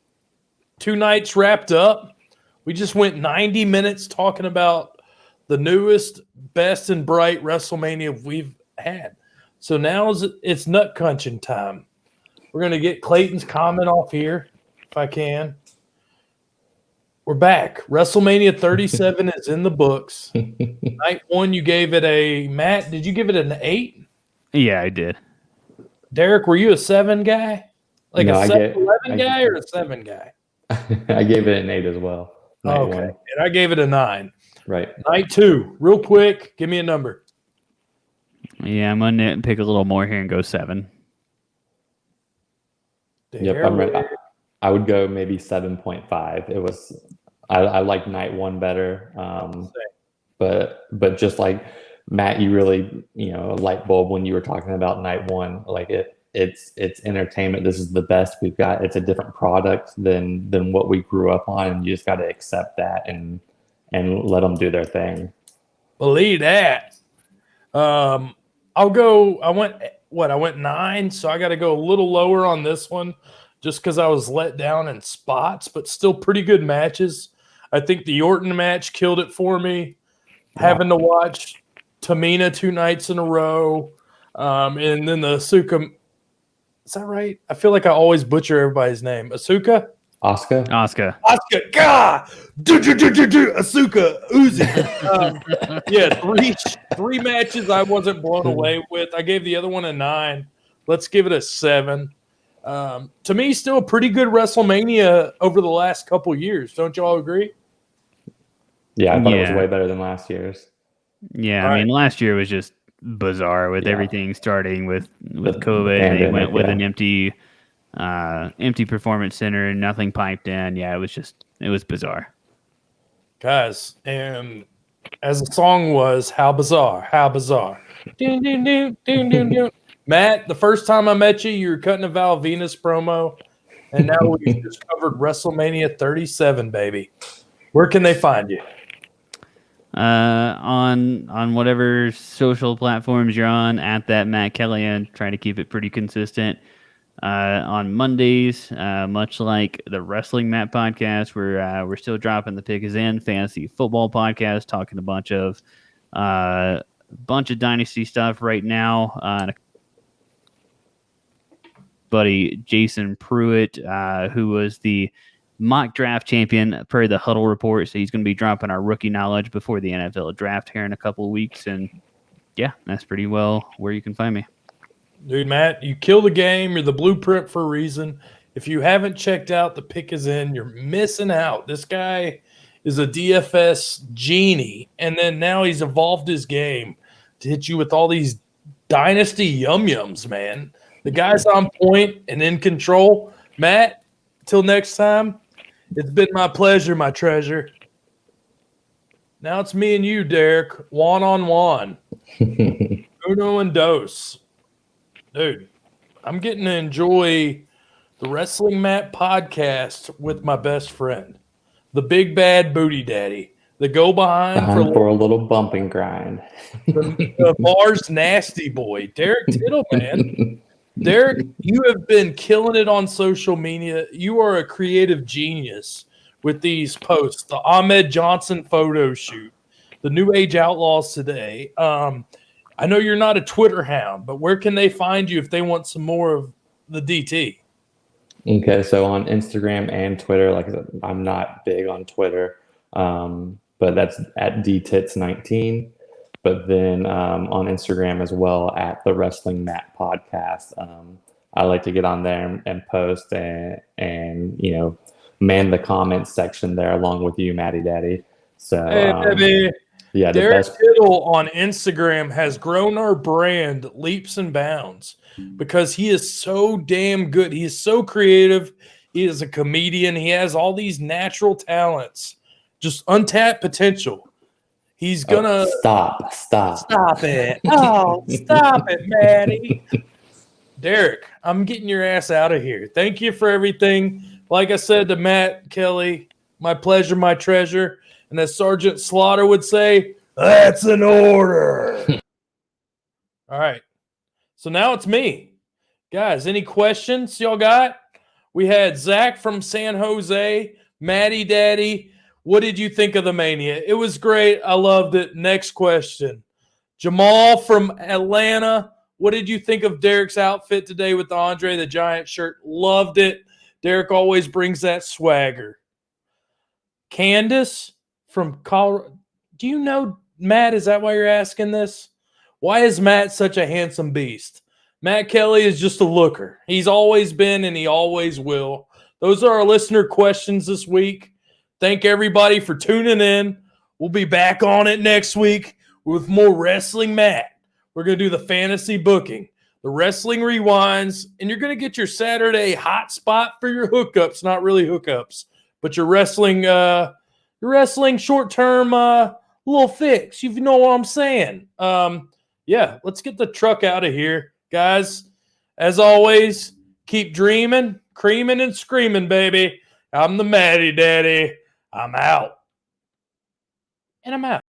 Speaker 1: 2 nights wrapped up. We just went 90 minutes talking about the newest, best, and bright WrestleMania we've had. So now it's nut crunching time. We're going to get Clayton's comment off here, if I can. We're back. WrestleMania 37 is in the books. Night 1, you gave it a Matt. Did you give it an 8?
Speaker 5: Yeah, I did.
Speaker 1: Derek, were you a 7 guy? Like
Speaker 4: No,
Speaker 1: a
Speaker 4: I
Speaker 1: 7-11 guy or a 7 guy?
Speaker 4: I gave it an 8 as well. Night
Speaker 1: Okay.
Speaker 4: 1.
Speaker 1: And I gave it a 9.
Speaker 4: Right.
Speaker 1: Night 2, real quick, give me a number.
Speaker 5: Yeah, I'm gonna pick a little more here and go 7.
Speaker 4: Yep, I'm ready. I would go maybe 7.5. It was I like night 1 better. But just like Matt, you really, a light bulb when you were talking about night 1. Like it's entertainment. This is the best we've got. It's a different product than what we grew up on, and you just got to accept that and let them do their thing.
Speaker 1: Believe that. I'll go. I went 9, so I got to go a little lower on this one, just because I was let down in spots, but still pretty good matches. I think the Orton match killed it for me. Having to watch Tamina 2 nights in a row, and then the Asuka. Is that right? I feel like I always butcher everybody's name. Asuka?
Speaker 4: Oscar?
Speaker 5: Asuka.
Speaker 1: Asuka. God! Asuka. Uzi. Yeah, three matches I wasn't blown away with. I gave the other one a 9. Let's give it a 7. To me, still a pretty good WrestleMania over the last couple years. Don't you all agree?
Speaker 4: Yeah, I thought it was
Speaker 5: Yeah.
Speaker 4: way better than last year's.
Speaker 5: Yeah,
Speaker 1: All
Speaker 5: I mean, last year was just bizarre with everything starting with COVID. And they went with an empty performance center and nothing piped in. Yeah, it was bizarre.
Speaker 1: Guys, and as the song was, how bizarre, how bizarre. Dun, dun, dun, dun, dun, dun. Matt, the first time I met you, you were cutting a Val Venus promo, and now we've just covered WrestleMania 37, baby. Where can they find you?
Speaker 5: On whatever social platforms you're on, at that Matt Kellyan, try to keep it pretty consistent. On Mondays, much like the Wrestling Matt podcast, we're still dropping the Pick Is In fantasy football podcast, talking a bunch of dynasty stuff right now. Buddy Jason Pruitt, who was the mock draft champion per the Huddle Report, so he's going to be dropping our rookie knowledge before the NFL draft here in a couple of weeks, and yeah, that's pretty well where you can find me.
Speaker 1: Dude, Matt, you kill the game. You're the blueprint for a reason. If you haven't checked out the Pick Is In, you're missing out. This guy is a DFS genie, and then now he's evolved his game to hit you with all these dynasty yum-yums, man. The guy's on point and in control. Matt, till next time, it's been my pleasure, my treasure. Now it's me and you, Derek, one-on-one. Uno and dos. Dude, I'm getting to enjoy the Wrestling Matt podcast with my best friend, the big bad booty daddy, the go behind
Speaker 4: For a little bump and grind.
Speaker 1: the Mars nasty boy, Derek Tittle, man. Derek, you have been killing it on social media. You are a creative genius with these posts. The Ahmed Johnson photo shoot, the New Age Outlaws today. I know you're not a Twitter hound, but where can they find you if they want some more of the DT?
Speaker 4: Okay, so on Instagram and Twitter, like I said, I'm not big on Twitter, but that's at DTits19. But then on Instagram as well, at the Wrestling Mat Podcast. I like to get on there and post and you know, man the comments section there along with you, Matty Daddy. So yeah, the
Speaker 1: Derek
Speaker 4: best.
Speaker 1: Kittle on Instagram has grown our brand leaps and bounds because he is so damn good. He is so creative. He is a comedian. He has all these natural talents, just untapped potential. He's gonna
Speaker 4: Stop
Speaker 1: it. Oh, stop it, Matty. Derek, I'm getting your ass out of here. Thank you for everything. Like I said to Matt Kelly, my pleasure, my treasure. And as Sergeant Slaughter would say, that's an order. All right. So now it's me. Guys, any questions y'all got? We had Zach from San Jose, Matty Daddy. What did you think of the Mania? It was great. I loved it. Next question. Jamal from Atlanta. What did you think of Derek's outfit today with the Andre the Giant shirt? Loved it. Derek always brings that swagger. Candace from Colorado. Do you know Matt? Is that why you're asking this? Why is Matt such a handsome beast? Matt Kelly is just a looker. He's always been and he always will. Those are our listener questions this week. Thank everybody for tuning in. We'll be back on it next week with more Wrestling Matt. We're going to do the fantasy booking, the wrestling rewinds, and you're going to get your Saturday hot spot for your hookups. Not really hookups, but your wrestling short-term little fix. You know what I'm saying? Yeah, let's get the truck out of here, guys. As always, keep dreaming, creaming, and screaming, baby. I'm the Matty Daddy. I'm out. And I'm out.